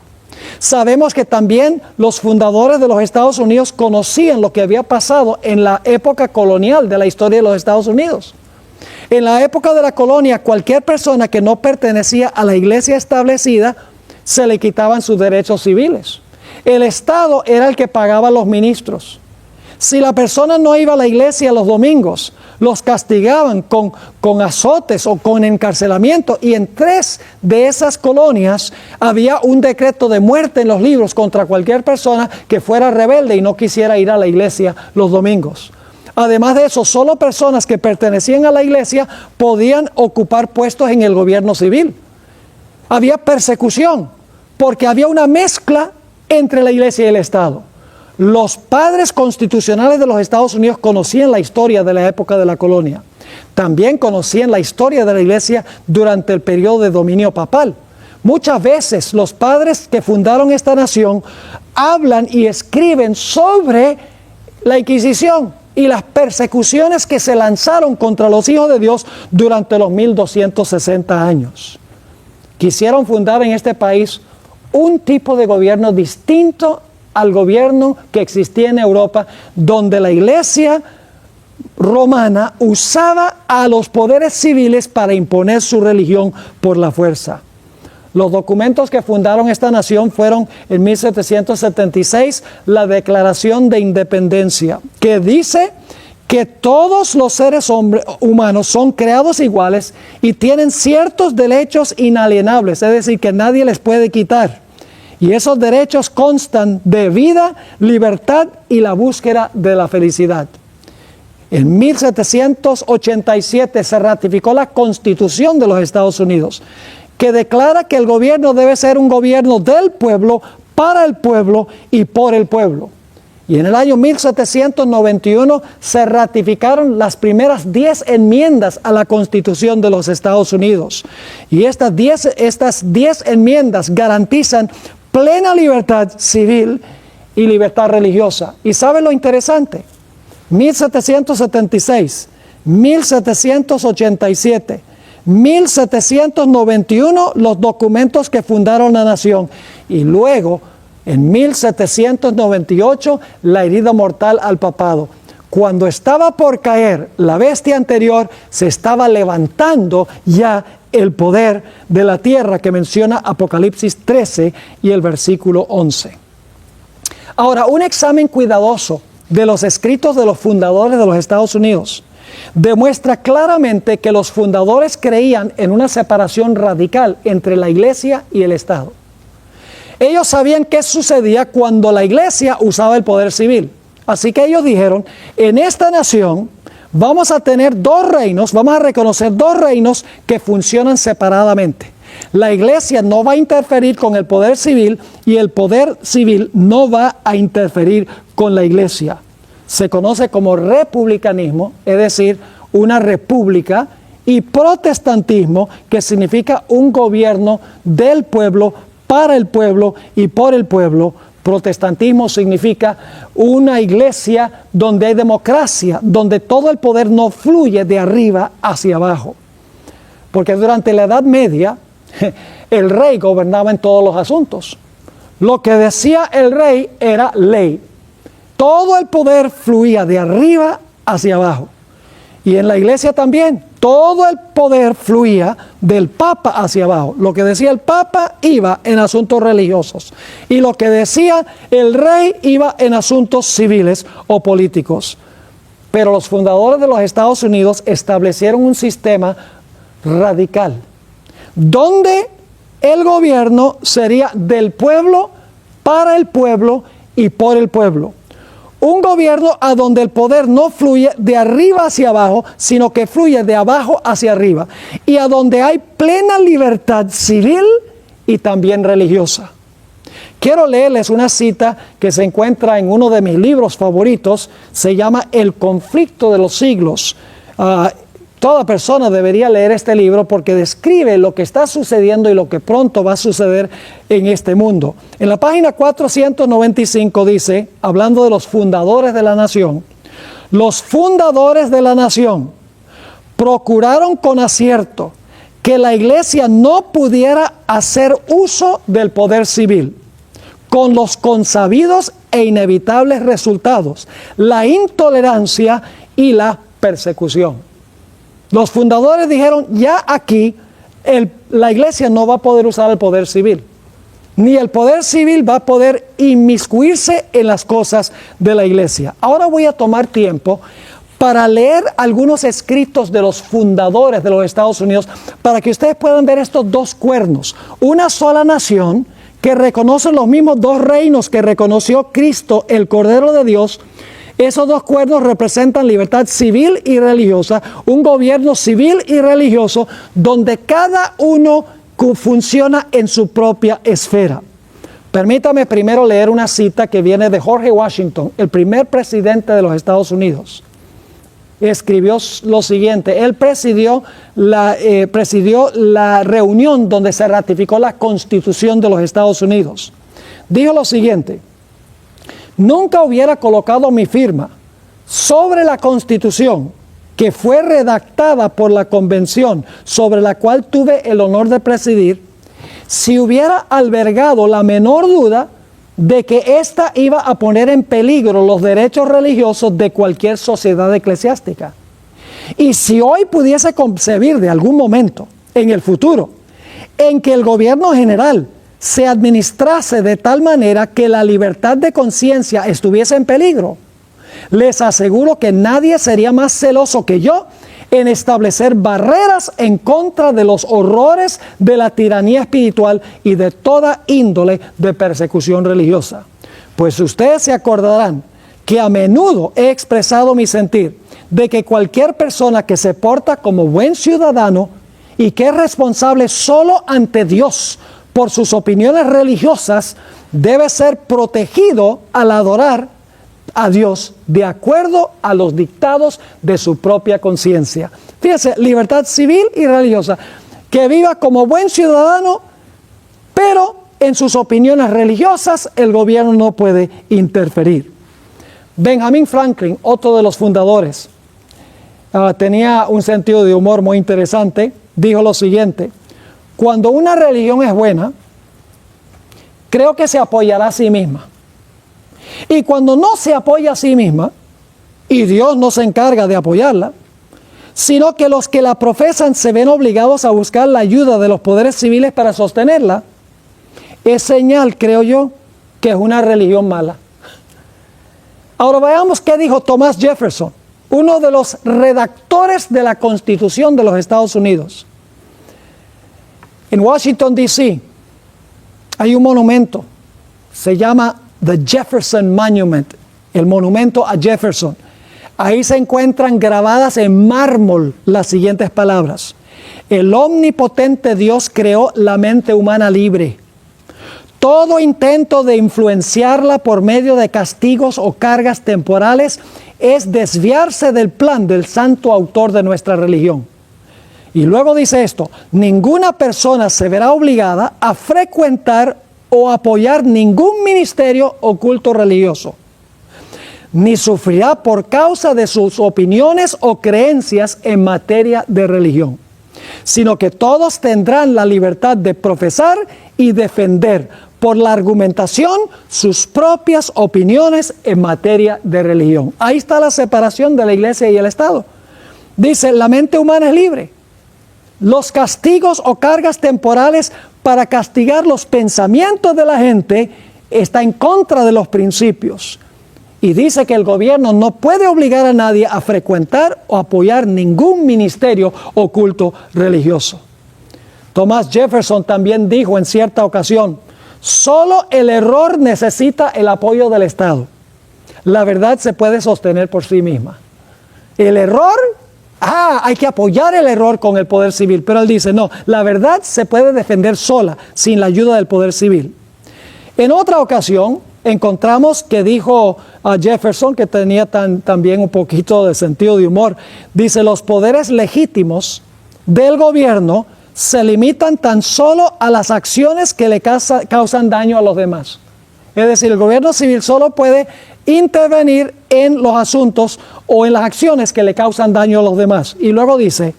[SPEAKER 1] Sabemos que también los fundadores de los Estados Unidos conocían lo que había pasado en la época colonial de la historia de los Estados Unidos. En la época de la colonia, cualquier persona que no pertenecía a la iglesia establecida, se le quitaban sus derechos civiles. El Estado era el que pagaba a los ministros. Si la persona no iba a la iglesia los domingos, los castigaban con azotes o con encarcelamiento. Y en 3 de esas colonias había un decreto de muerte en los libros contra cualquier persona que fuera rebelde y no quisiera ir a la iglesia los domingos. Además de eso, solo personas que pertenecían a la iglesia podían ocupar puestos en el gobierno civil. Había persecución porque había una mezcla entre la iglesia y el Estado. Los padres constitucionales de los Estados Unidos conocían la historia de la época de la colonia. También conocían la historia de la iglesia durante el periodo de dominio papal. Muchas veces los padres que fundaron esta nación hablan y escriben sobre la Inquisición y las persecuciones que se lanzaron contra los hijos de Dios durante los 1260 años. Quisieron fundar en este país un tipo de gobierno distinto al gobierno que existía en Europa, donde la iglesia romana usaba a los poderes civiles para imponer su religión por la fuerza. Los documentos que fundaron esta nación fueron en 1776 la Declaración de Independencia, que dice que todos los seres humanos son creados iguales y tienen ciertos derechos inalienables, es decir, que nadie les puede quitar. Y esos derechos constan de vida, libertad y la búsqueda de la felicidad. En 1787 se ratificó la Constitución de los Estados Unidos, que declara que el gobierno debe ser un gobierno del pueblo, para el pueblo y por el pueblo. Y en el año 1791 se ratificaron las primeras 10 enmiendas a la Constitución de los Estados Unidos. Y estas 10 enmiendas garantizan plena libertad civil y libertad religiosa. ¿Y saben lo interesante? 1776, 1787, 1791 los documentos que fundaron la nación. Y luego, en 1798, la herida mortal al papado. Cuando estaba por caer la bestia anterior, se estaba levantando ya el poder de la tierra que menciona Apocalipsis 13 y el versículo 11. Ahora, un examen cuidadoso de los escritos de los fundadores de los Estados Unidos demuestra claramente que los fundadores creían en una separación radical entre la iglesia y el Estado. Ellos sabían qué sucedía cuando la iglesia usaba el poder civil. Así que ellos dijeron, en esta nación vamos a tener 2 reinos, vamos a reconocer 2 reinos que funcionan separadamente. La iglesia no va a interferir con el poder civil y el poder civil no va a interferir con la iglesia. Se conoce como republicanismo, es decir, una república, y protestantismo, que significa un gobierno del pueblo, para el pueblo y por el pueblo, Protestantismo significa una iglesia donde hay democracia, donde todo el poder no fluye de arriba hacia abajo. Porque durante la Edad Media, el rey gobernaba en todos los asuntos. Lo que decía el rey era ley. Todo el poder fluía de arriba hacia abajo. Y en la iglesia también, todo el poder fluía del Papa hacia abajo. Lo que decía el Papa iba en asuntos religiosos. Y lo que decía el rey iba en asuntos civiles o políticos. Pero los fundadores de los Estados Unidos establecieron un sistema radical, donde el gobierno sería del pueblo, para el pueblo y por el pueblo. Un gobierno a donde el poder no fluye de arriba hacia abajo, sino que fluye de abajo hacia arriba. Y a donde hay plena libertad civil y también religiosa. Quiero leerles una cita que se encuentra en uno de mis libros favoritos. Se llama El conflicto de los siglos. Toda persona debería leer este libro porque describe lo que está sucediendo y lo que pronto va a suceder en este mundo. En la página 495 dice, hablando de los fundadores de la nación, los fundadores de la nación procuraron con acierto que la iglesia no pudiera hacer uso del poder civil, con los consabidos e inevitables resultados, la intolerancia y la persecución. Los fundadores dijeron, ya aquí la iglesia no va a poder usar el poder civil, ni el poder civil va a poder inmiscuirse en las cosas de la iglesia. Ahora voy a tomar tiempo para leer algunos escritos de los fundadores de los Estados Unidos, para que ustedes puedan ver estos dos cuernos, una sola nación que reconoce los mismos dos reinos que reconoció Cristo, el Cordero de Dios. Esos dos cuernos representan libertad civil y religiosa, un gobierno civil y religioso donde cada uno funciona en su propia esfera. Permítame primero leer una cita que viene de George Washington, el primer presidente de los Estados Unidos. Escribió lo siguiente: él presidió la reunión donde se ratificó la Constitución de los Estados Unidos. Dijo lo siguiente: nunca hubiera colocado mi firma sobre la Constitución que fue redactada por la Convención sobre la cual tuve el honor de presidir, si hubiera albergado la menor duda de que ésta iba a poner en peligro los derechos religiosos de cualquier sociedad eclesiástica. Y si hoy pudiese concebir de algún momento en el futuro en que el gobierno general se administrase de tal manera que la libertad de conciencia estuviese en peligro, les aseguro que nadie sería más celoso que yo en establecer barreras en contra de los horrores de la tiranía espiritual y de toda índole de persecución religiosa. Pues ustedes se acordarán que a menudo he expresado mi sentir de que cualquier persona que se porta como buen ciudadano y que es responsable solo ante Dios por sus opiniones religiosas debe ser protegido al adorar a Dios de acuerdo a los dictados de su propia conciencia. Fíjense, libertad civil y religiosa, que viva como buen ciudadano, pero en sus opiniones religiosas el gobierno no puede interferir. Benjamin Franklin, otro de los fundadores, tenía un sentido de humor muy interesante. Dijo lo siguiente: cuando una religión es buena, creo que se apoyará a sí misma. Y cuando no se apoya a sí misma, y Dios no se encarga de apoyarla, sino que los que la profesan se ven obligados a buscar la ayuda de los poderes civiles para sostenerla, es señal, creo yo, que es una religión mala. Ahora veamos qué dijo Thomas Jefferson, uno de los redactores de la Constitución de los Estados Unidos. En Washington, D.C., hay un monumento, se llama The Jefferson Monument, el monumento a Jefferson. Ahí se encuentran grabadas en mármol las siguientes palabras: el omnipotente Dios creó la mente humana libre. Todo intento de influenciarla por medio de castigos o cargas temporales es desviarse del plan del santo autor de nuestra religión. Y luego dice esto: ninguna persona se verá obligada a frecuentar o apoyar ningún ministerio o culto religioso, ni sufrirá por causa de sus opiniones o creencias en materia de religión, sino que todos tendrán la libertad de profesar y defender por la argumentación sus propias opiniones en materia de religión. Ahí está la separación de la iglesia y el Estado. Dice, la mente humana es libre. Los castigos o cargas temporales para castigar los pensamientos de la gente está en contra de los principios. Y dice que el gobierno no puede obligar a nadie a frecuentar o apoyar ningún ministerio o culto religioso. Thomas Jefferson también dijo en cierta ocasión, solo el error necesita el apoyo del Estado. La verdad se puede sostener por sí misma. El error, hay que apoyar el error con el poder civil. Pero él dice, no, la verdad se puede defender sola, sin la ayuda del poder civil. En otra ocasión, encontramos que dijo a Jefferson, que tenía también un poquito de sentido de humor, dice, los poderes legítimos del gobierno se limitan tan solo a las acciones que le causan daño a los demás. Es decir, el gobierno civil solo puede intervenir en los asuntos o en las acciones que le causan daño a los demás. Y luego dice,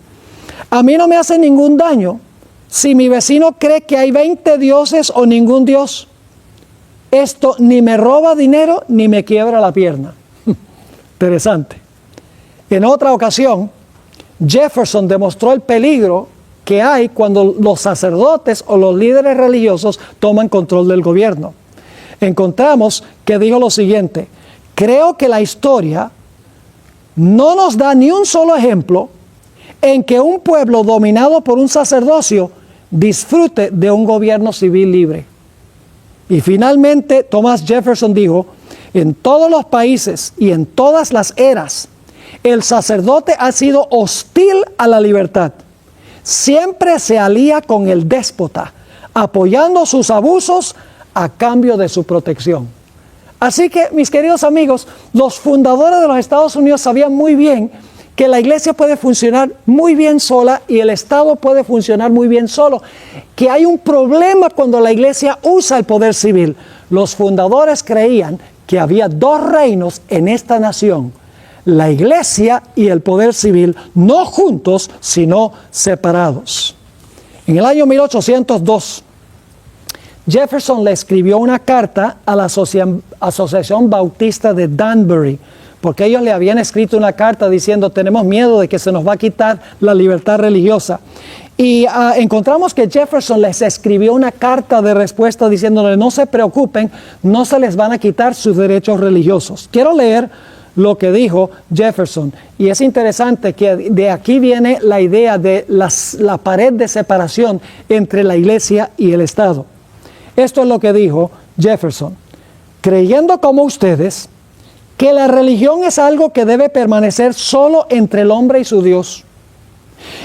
[SPEAKER 1] a mí no me hace ningún daño si mi vecino cree que hay 20 dioses o ningún dios. Esto ni me roba dinero ni me quiebra la pierna. Interesante. En otra ocasión, Jefferson demostró el peligro que hay cuando los sacerdotes o los líderes religiosos toman control del gobierno. Encontramos que dijo lo siguiente, creo que la historia no nos da ni un solo ejemplo en que un pueblo dominado por un sacerdocio disfrute de un gobierno civil libre. Y finalmente Thomas Jefferson dijo, en todos los países y en todas las eras, el sacerdote ha sido hostil a la libertad. Siempre se alía con el déspota, apoyando sus abusos a cambio de su protección. Así que, mis queridos amigos, los fundadores de los Estados Unidos sabían muy bien que la iglesia puede funcionar muy bien sola y el Estado puede funcionar muy bien solo. Que hay un problema cuando la iglesia usa el poder civil. Los fundadores creían que había dos reinos en esta nación, la iglesia y el poder civil, no juntos, sino separados. En el año 1802, Jefferson le escribió una carta a la Asociación Bautista de Danbury, porque ellos le habían escrito una carta diciendo, tenemos miedo de que se nos va a quitar la libertad religiosa. Y encontramos que Jefferson les escribió una carta de respuesta diciéndole, no se preocupen, no se les van a quitar sus derechos religiosos. Quiero leer lo que dijo Jefferson, y es interesante que de aquí viene la idea de la pared de separación entre la iglesia y el Estado. Esto es lo que dijo Jefferson, creyendo como ustedes que la religión es algo que debe permanecer solo entre el hombre y su Dios,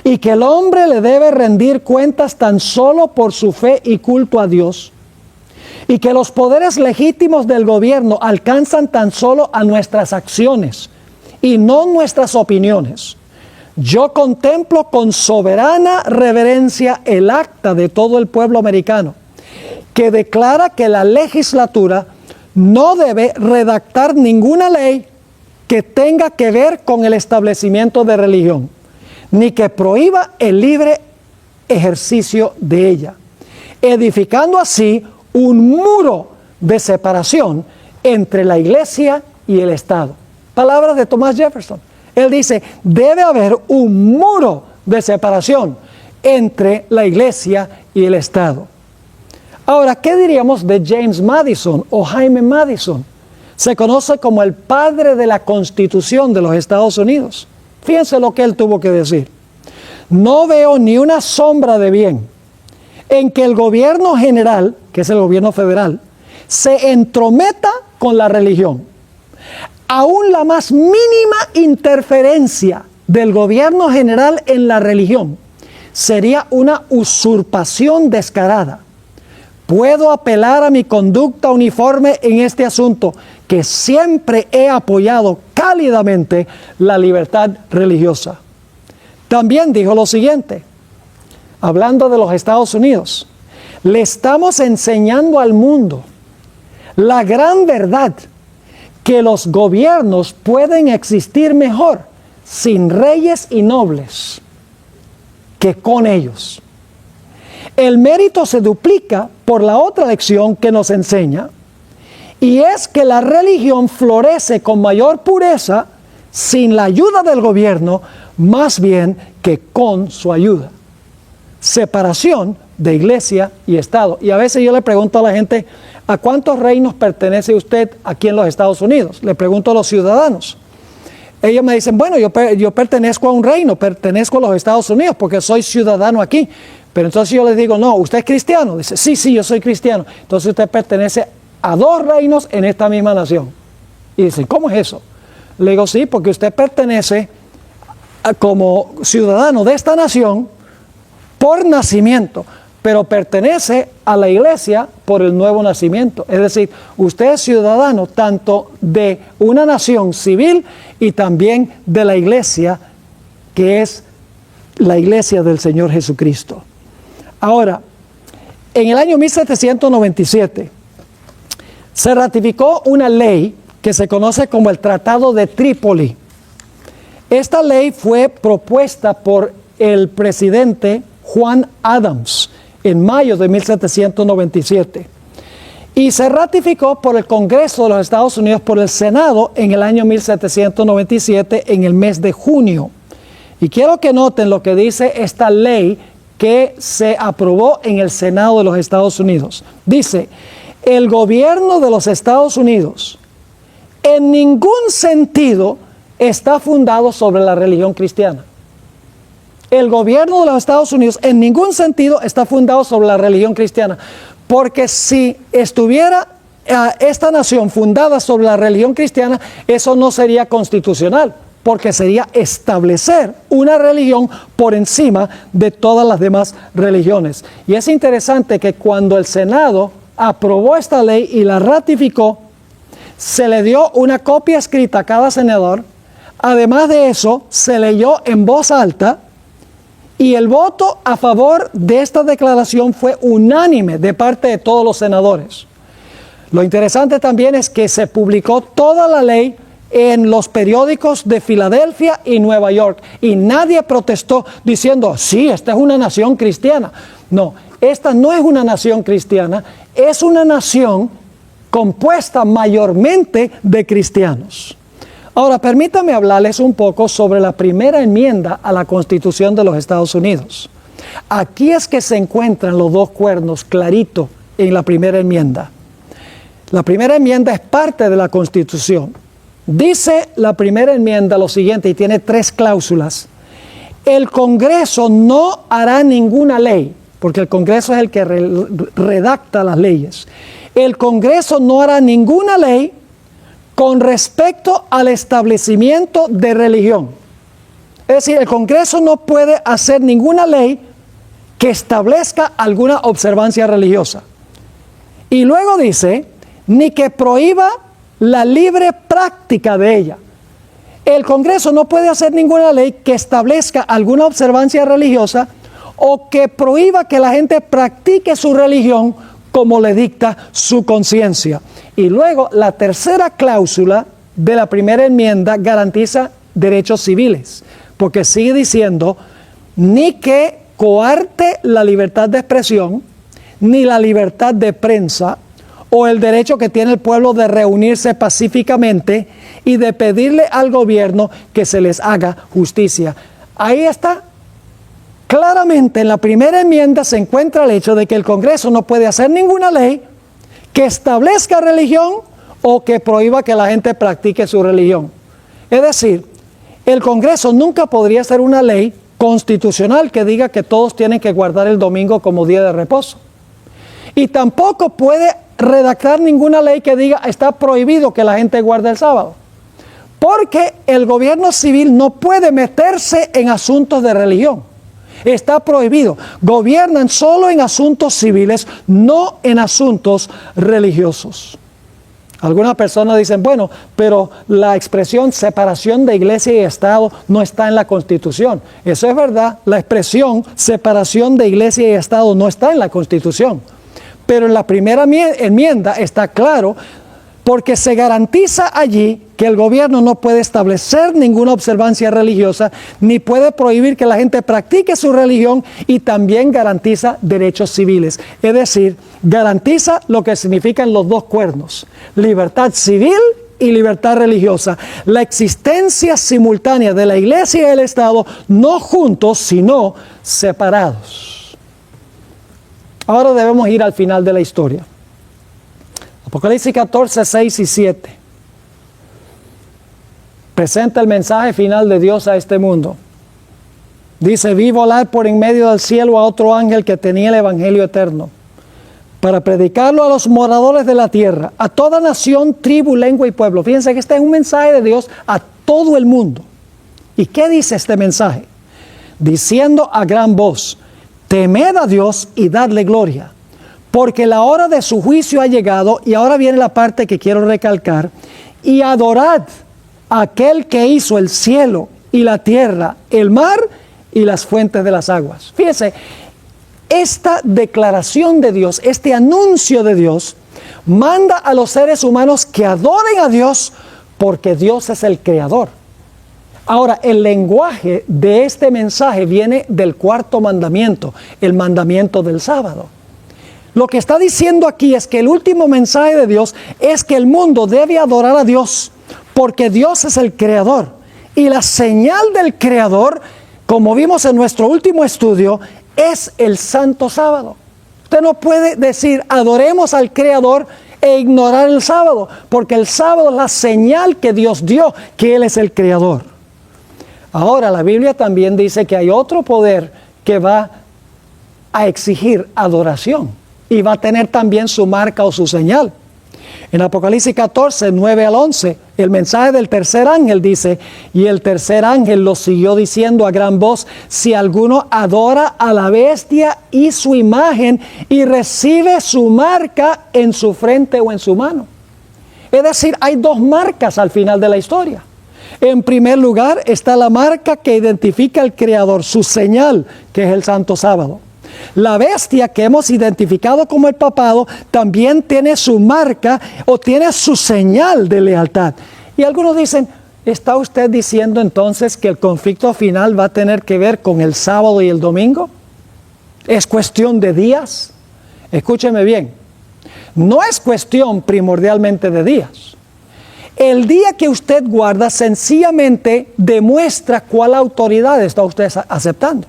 [SPEAKER 1] y que el hombre le debe rendir cuentas tan solo por su fe y culto a Dios, y que los poderes legítimos del gobierno alcanzan tan solo a nuestras acciones y no nuestras opiniones. Yo contemplo con soberana reverencia el acta de todo el pueblo americano, que declara que la legislatura no debe redactar ninguna ley que tenga que ver con el establecimiento de religión, ni que prohíba el libre ejercicio de ella, edificando así un muro de separación entre la iglesia y el Estado. Palabras de Thomas Jefferson. Él dice, debe haber un muro de separación entre la iglesia y el Estado. Ahora, ¿qué diríamos de James Madison o Jaime Madison? Se conoce como el padre de la Constitución de los Estados Unidos. Fíjense lo que él tuvo que decir. No veo ni una sombra de bien en que el gobierno general, que es el gobierno federal, se entrometa con la religión. Aún la más mínima interferencia del gobierno general en la religión sería una usurpación descarada. Puedo apelar a mi conducta uniforme en este asunto, que siempre he apoyado cálidamente la libertad religiosa. También dijo lo siguiente, hablando de los Estados Unidos, Le estamos enseñando al mundo la gran verdad que los gobiernos pueden existir mejor sin reyes y nobles que con ellos. El mérito se duplica por la otra lección que nos enseña, y es que la religión florece con mayor pureza sin la ayuda del gobierno, más bien que con su ayuda. Separación de iglesia y Estado. Y a veces yo le pregunto a la gente, ¿a cuántos reinos pertenece usted aquí en los Estados Unidos? Le pregunto a los ciudadanos. Ellos me dicen, bueno, yo pertenezco a un reino, pertenezco a los Estados Unidos porque soy ciudadano aquí. Pero entonces yo les digo, no, ¿usted es cristiano? Dice, sí, yo soy cristiano. Entonces usted pertenece a dos reinos en esta misma nación. Y dicen, ¿cómo es eso? Le digo, sí, porque usted pertenece como ciudadano de esta nación por nacimiento, pero pertenece a la iglesia por el nuevo nacimiento. Es decir, usted es ciudadano tanto de una nación civil y también de la iglesia, que es la iglesia del Señor Jesucristo. Ahora, en el año 1797 se ratificó una ley que se conoce como el Tratado de Trípoli. Esta ley fue propuesta por el presidente Juan Adams en mayo de 1797 y se ratificó por el Congreso de los Estados Unidos, por el Senado, en el año 1797 en el mes de junio. Y quiero que noten lo que dice esta ley que se aprobó en el Senado de los Estados Unidos. Dice, el gobierno de los Estados Unidos en ningún sentido está fundado sobre la religión cristiana. El gobierno de los Estados Unidos en ningún sentido está fundado sobre la religión cristiana, porque si estuviera esta nación fundada sobre la religión cristiana, eso no sería constitucional, porque sería establecer una religión por encima de todas las demás religiones. Y es interesante que cuando el Senado aprobó esta ley y la ratificó, se le dio una copia escrita a cada senador. Además de eso, se leyó en voz alta y el voto a favor de esta declaración fue unánime de parte de todos los senadores. Lo interesante también es que se publicó toda la ley en los periódicos de Filadelfia y Nueva York y nadie protestó diciendo, sí, esta es una nación cristiana. No, esta no es una nación cristiana, es una nación compuesta mayormente de cristianos. Ahora, permítame hablarles un poco sobre la primera enmienda a la Constitución de los Estados Unidos. Aquí es que se encuentran los dos cuernos clarito en la primera enmienda. La primera enmienda es parte de la Constitución. Dice la primera enmienda lo siguiente, y tiene 3 cláusulas. El Congreso no hará ninguna ley, porque el Congreso es el que redacta las leyes. El Congreso no hará ninguna ley con respecto al establecimiento de religión. Es decir, el Congreso no puede hacer ninguna ley que establezca alguna observancia religiosa. Y luego dice, ni que prohíba la libre práctica de ella. El Congreso no puede hacer ninguna ley que establezca alguna observancia religiosa o que prohíba que la gente practique su religión como le dicta su conciencia. Y luego la tercera cláusula de la primera enmienda garantiza derechos civiles, porque sigue diciendo, ni que coarte la libertad de expresión, ni la libertad de prensa, o el derecho que tiene el pueblo de reunirse pacíficamente y de pedirle al gobierno que se les haga justicia. Ahí está. Claramente en la primera enmienda se encuentra el hecho de que el Congreso no puede hacer ninguna ley que establezca religión o que prohíba que la gente practique su religión. Es decir, el Congreso nunca podría hacer una ley constitucional que diga que todos tienen que guardar el domingo como día de reposo. Y tampoco puede redactar ninguna ley que diga está prohibido que la gente guarde el sábado. Porque el gobierno civil no puede meterse en asuntos de religión. Está prohibido. Gobiernan solo en asuntos civiles, no en asuntos religiosos. Algunas personas dicen, bueno, pero la expresión separación de iglesia y Estado no está en la Constitución. Eso es verdad, la expresión separación de iglesia y Estado no está en la Constitución. Pero en la primera enmienda está claro, porque se garantiza allí que el gobierno no puede establecer ninguna observancia religiosa, ni puede prohibir que la gente practique su religión, y también garantiza derechos civiles. Es decir, garantiza lo que significan los dos cuernos: libertad civil y libertad religiosa. La existencia simultánea de la iglesia y el Estado, no juntos, sino separados. Ahora debemos ir al final de la historia. Apocalipsis 14, 6 y 7. Presenta el mensaje final de Dios a este mundo. Dice: vi volar por en medio del cielo a otro ángel que tenía el evangelio eterno, para predicarlo a los moradores de la tierra, a toda nación, tribu, lengua y pueblo. Fíjense que este es un mensaje de Dios a todo el mundo. ¿Y qué dice este mensaje? Diciendo a gran voz: temed a Dios y dadle gloria, porque la hora de su juicio ha llegado. Y ahora viene la parte que quiero recalcar: y adorad a aquel que hizo el cielo y la tierra, el mar y las fuentes de las aguas. Fíjense, esta declaración de Dios, este anuncio de Dios, manda a los seres humanos que adoren a Dios, porque Dios es el creador. Ahora, el lenguaje de este mensaje viene del cuarto mandamiento, el mandamiento del sábado. Lo que está diciendo aquí es que el último mensaje de Dios es que el mundo debe adorar a Dios, porque Dios es el creador. Y la señal del creador, como vimos en nuestro último estudio, es el santo sábado. Usted no puede decir adoremos al creador e ignorar el sábado, porque el sábado es la señal que Dios dio, que Él es el creador. Ahora, la Biblia también dice que hay otro poder que va a exigir adoración, y va a tener también su marca o su señal. En Apocalipsis 14, 9 al 11, el mensaje del tercer ángel dice: y el tercer ángel lo siguió diciendo a gran voz: si alguno adora a la bestia y su imagen, y recibe su marca en su frente o en su mano. Es decir, hay dos marcas al final de la historia. En primer lugar está la marca que identifica al creador, su señal, que es el santo sábado. La bestia, que hemos identificado como el papado, también tiene su marca o tiene su señal de lealtad. Y algunos dicen: ¿está usted diciendo entonces que el conflicto final va a tener que ver con el sábado y el domingo? ¿Es cuestión de días? Escúcheme bien, no es cuestión primordialmente de días. El día que usted guarda sencillamente demuestra cuál autoridad está usted aceptando.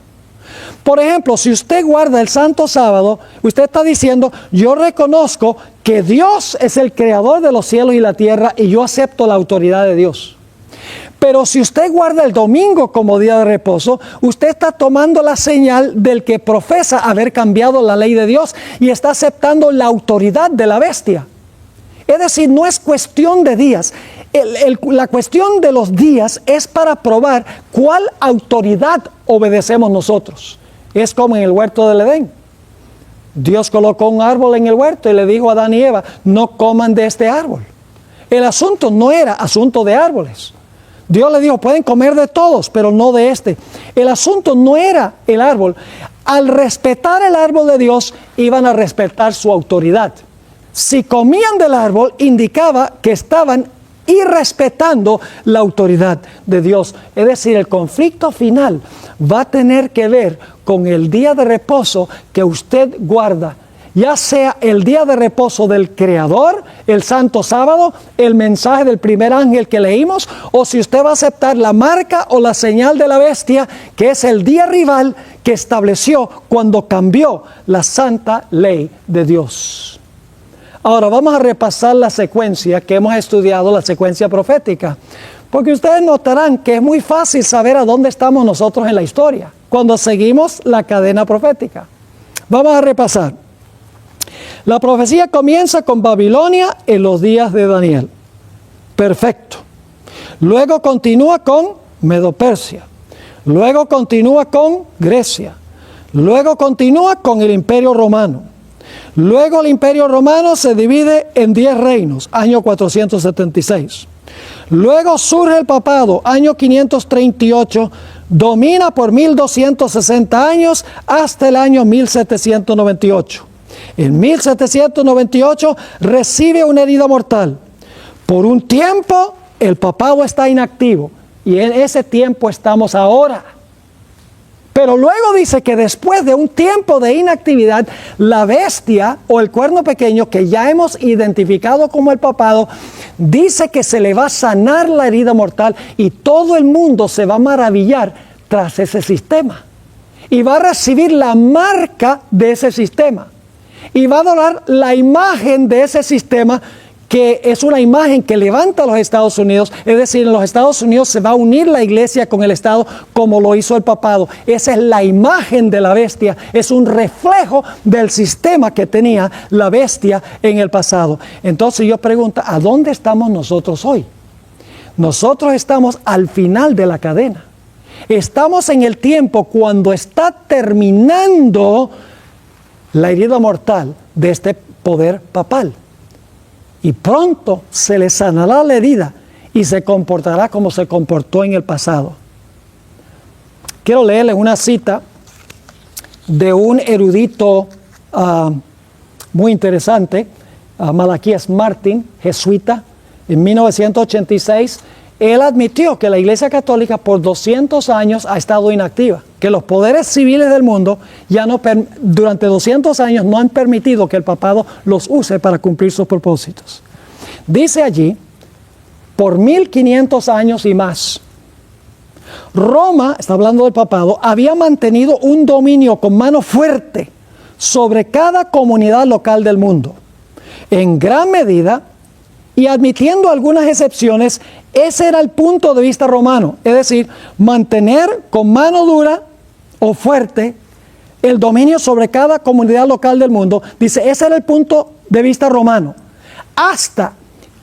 [SPEAKER 1] Por ejemplo, si usted guarda el santo sábado, usted está diciendo: yo reconozco que Dios es el creador de los cielos y la tierra, y yo acepto la autoridad de Dios. Pero si usted guarda el domingo como día de reposo, usted está tomando la señal del que profesa haber cambiado la ley de Dios, y está aceptando la autoridad de la bestia. Es decir, no es cuestión de días. La cuestión de los días es para probar cuál autoridad obedecemos nosotros. Es como en el huerto del Edén. Dios colocó un árbol en el huerto y le dijo a Adán y Eva: no coman de este árbol. El asunto no era asunto de árboles. Dios le dijo: pueden comer de todos, pero no de este. El asunto no era el árbol. Al respetar el árbol de Dios, iban a respetar su autoridad. Si comían del árbol, indicaba que estaban irrespetando la autoridad de Dios. Es decir, el conflicto final va a tener que ver con el día de reposo que usted guarda, ya sea el día de reposo del Creador, el santo sábado, el mensaje del primer ángel que leímos, o si usted va a aceptar la marca o la señal de la bestia, que es el día rival que estableció cuando cambió la santa ley de Dios. Ahora vamos a repasar la secuencia que hemos estudiado, la secuencia profética, porque ustedes notarán que es muy fácil saber a dónde estamos nosotros en la historia cuando seguimos la cadena profética. Vamos a repasar. La profecía comienza con Babilonia en los días de Daniel. Perfecto. Luego continúa con Medo-Persia. Luego continúa con Grecia. Luego continúa con el Imperio Romano. Luego el Imperio Romano se divide en 10 reinos, año 476. Luego surge el papado, año 538, domina por 1260 años hasta el año 1798. En 1798 recibe una herida mortal. Por un tiempo el papado está inactivo y en ese tiempo estamos ahora. Pero luego dice que después de un tiempo de inactividad, la bestia o el cuerno pequeño, que ya hemos identificado como el papado, dice que se le va a sanar la herida mortal y todo el mundo se va a maravillar tras ese sistema. Y va a recibir la marca de ese sistema. Y va a adorar la imagen de ese sistema, que es una imagen que levanta a los Estados Unidos. Es decir, en los Estados Unidos se va a unir la iglesia con el Estado como lo hizo el papado. Esa es la imagen de la bestia, es un reflejo del sistema que tenía la bestia en el pasado. Entonces yo pregunto, ¿a dónde estamos nosotros hoy? Nosotros estamos al final de la cadena. Estamos en el tiempo cuando está terminando la herida mortal de este poder papal. Y pronto se le sanará la herida y se comportará como se comportó en el pasado. Quiero leerles una cita de un erudito muy interesante, Malaquías Martín, jesuita, en 1986. Él admitió que la Iglesia Católica por 200 años ha estado inactiva, que los poderes civiles del mundo durante 200 años no han permitido que el papado los use para cumplir sus propósitos. Dice allí, por 1500 años y más, Roma, está hablando del papado, había mantenido un dominio con mano fuerte sobre cada comunidad local del mundo. En gran medida, y admitiendo algunas excepciones, ese era el punto de vista romano, es decir, mantener con mano dura o fuerte el dominio sobre cada comunidad local del mundo. Dice, ese era el punto de vista romano, hasta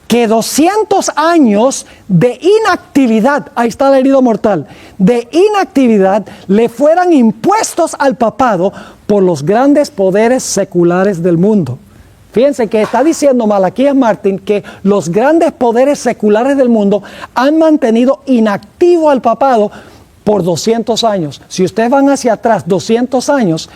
[SPEAKER 1] que 200 años de inactividad, ahí está la herida mortal, de inactividad le fueran impuestos al papado por los grandes poderes seculares del mundo. Fíjense que está diciendo Malaquías Martín que los grandes poderes seculares del mundo han mantenido inactivo al papado por 200 años. Si ustedes van hacia atrás 200 años,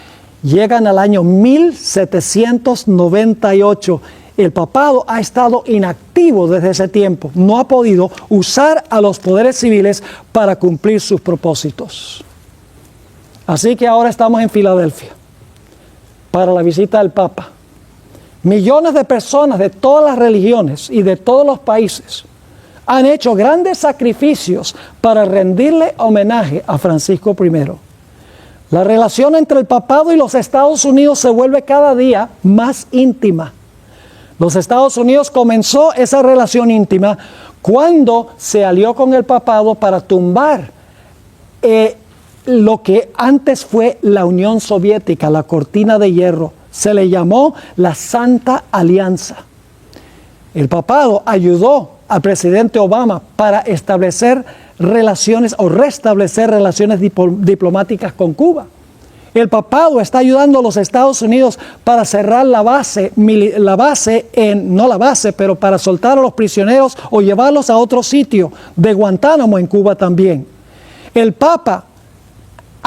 [SPEAKER 1] llegan al año 1798. El papado ha estado inactivo desde ese tiempo. No ha podido usar a los poderes civiles para cumplir sus propósitos. Así que ahora estamos en Filadelfia para la visita del Papa. Millones de personas de todas las religiones y de todos los países han hecho grandes sacrificios para rendirle homenaje a Francisco I. La relación entre el papado y los Estados Unidos se vuelve cada día más íntima. Los Estados Unidos comenzó esa relación íntima cuando se alió con el papado para tumbar lo que antes fue la Unión Soviética, la cortina de hierro. Se le llamó la Santa Alianza. El papado ayudó al presidente Obama para establecer relaciones o restablecer relaciones diplomáticas con Cuba. El papado está ayudando a los Estados Unidos para cerrar pero para soltar a los prisioneros o llevarlos a otro sitio de Guantánamo en Cuba también. El Papa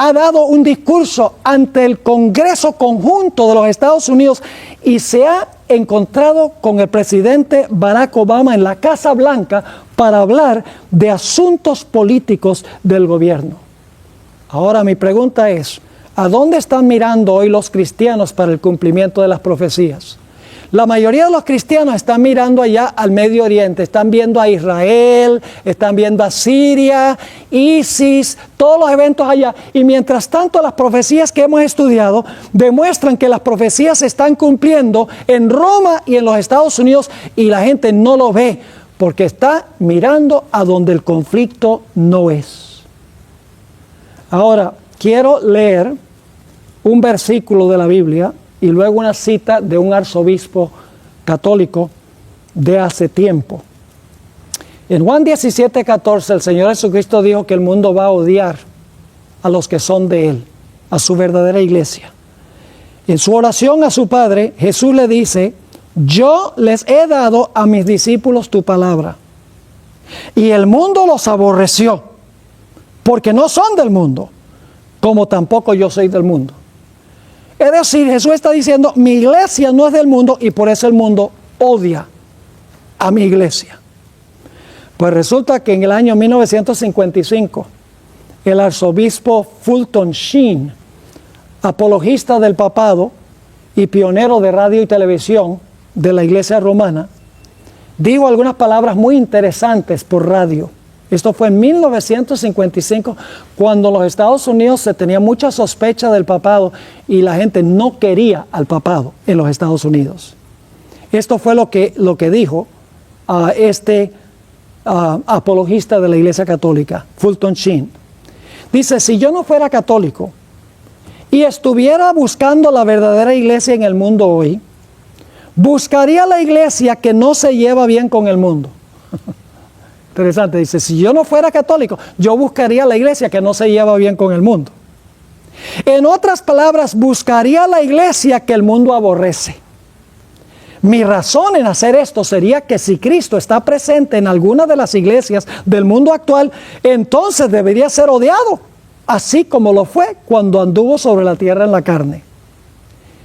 [SPEAKER 1] ha dado un discurso ante el Congreso Conjunto de los Estados Unidos y se ha encontrado con el presidente Barack Obama en la Casa Blanca para hablar de asuntos políticos del gobierno. Ahora mi pregunta es, ¿a dónde están mirando hoy los cristianos para el cumplimiento de las profecías? La mayoría de los cristianos están mirando allá al Medio Oriente, están viendo a Israel, están viendo a Siria, ISIS, todos los eventos allá. Y mientras tanto las profecías que hemos estudiado demuestran que las profecías se están cumpliendo en Roma y en los Estados Unidos y la gente no lo ve porque está mirando a donde el conflicto no es. Ahora, quiero leer un versículo de la Biblia y luego una cita de un arzobispo católico de hace tiempo. En Juan 17:14 el Señor Jesucristo dijo que el mundo va a odiar a los que son de Él, a su verdadera iglesia. En su oración a su Padre, Jesús le dice, yo les he dado a mis discípulos tu palabra, y el mundo los aborreció, porque no son del mundo, como tampoco yo soy del mundo. Es decir, Jesús está diciendo, mi iglesia no es del mundo, y por eso el mundo odia a mi iglesia. Pues resulta que en el año 1955, el arzobispo Fulton Sheen, apologista del papado y pionero de radio y televisión de la iglesia romana, dijo algunas palabras muy interesantes por radio. Esto fue en 1955, cuando en los Estados Unidos se tenía mucha sospecha del papado y la gente no quería al papado en los Estados Unidos. Esto fue lo que dijo este apologista de la Iglesia Católica, Fulton Sheen. Dice, si yo no fuera católico y estuviera buscando la verdadera iglesia en el mundo hoy, buscaría la iglesia que no se lleva bien con el mundo. Interesante, dice, si yo no fuera católico, yo buscaría la iglesia que no se lleva bien con el mundo. En otras palabras, buscaría la iglesia que el mundo aborrece. Mi razón en hacer esto sería que si Cristo está presente en alguna de las iglesias del mundo actual, entonces debería ser odiado, así como lo fue cuando anduvo sobre la tierra en la carne.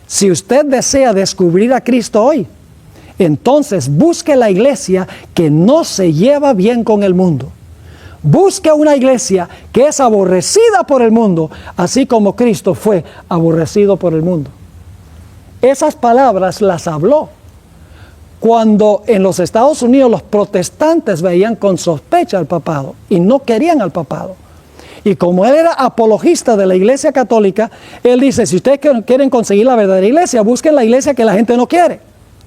[SPEAKER 1] Si usted desea descubrir a Cristo hoy, entonces busque la iglesia que no se lleva bien con el mundo. Busque una iglesia que es aborrecida por el mundo, así como Cristo fue aborrecido por el mundo. Esas palabras las habló cuando en los Estados Unidos los protestantes veían con sospecha al papado y no querían al papado. Y como él era apologista de la iglesia católica, él dice, si ustedes quieren conseguir la verdadera iglesia, busquen la iglesia que la gente no quiere.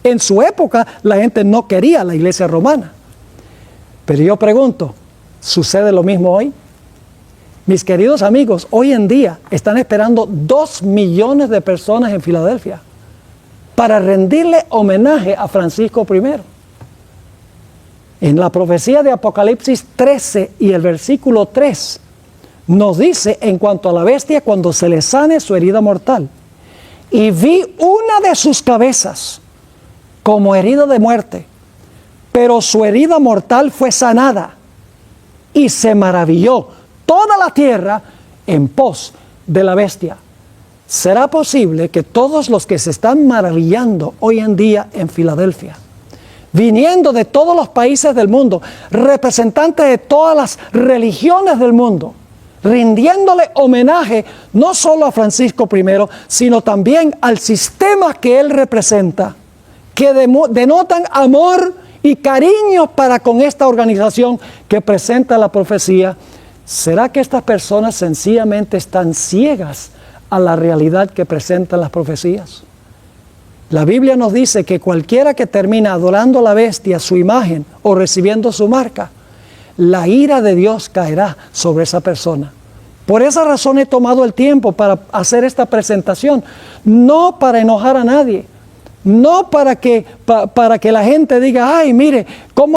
[SPEAKER 1] En su época la gente no quería la iglesia romana. Pero yo pregunto, ¿sucede lo mismo hoy? Mis queridos amigos, hoy en día están esperando 2 millones de personas en Filadelfia para rendirle homenaje a Francisco I. En la profecía de Apocalipsis 13 y el versículo 3 nos dice en cuanto a la bestia cuando se le sane su herida mortal. Y vi una de sus cabezas como herida de muerte, pero su herida mortal fue sanada y se maravilló toda la tierra en pos de la bestia. ¿Será posible que todos los que se están maravillando hoy en día en Filadelfia, viniendo de todos los países del mundo, representantes de todas las religiones del mundo, rindiéndole homenaje no solo a Francisco I, sino también al sistema que él representa, que denotan amor y cariño para con esta organización que presenta la profecía? ¿Será que estas personas sencillamente están ciegas a la realidad que presentan las profecías? La Biblia nos dice que cualquiera que termina adorando a la bestia, su imagen o recibiendo su marca, la ira de Dios caerá sobre esa persona. Por esa razón he tomado el tiempo para hacer esta presentación, no para enojar a nadie, no para que la gente diga, ay, mire, cómo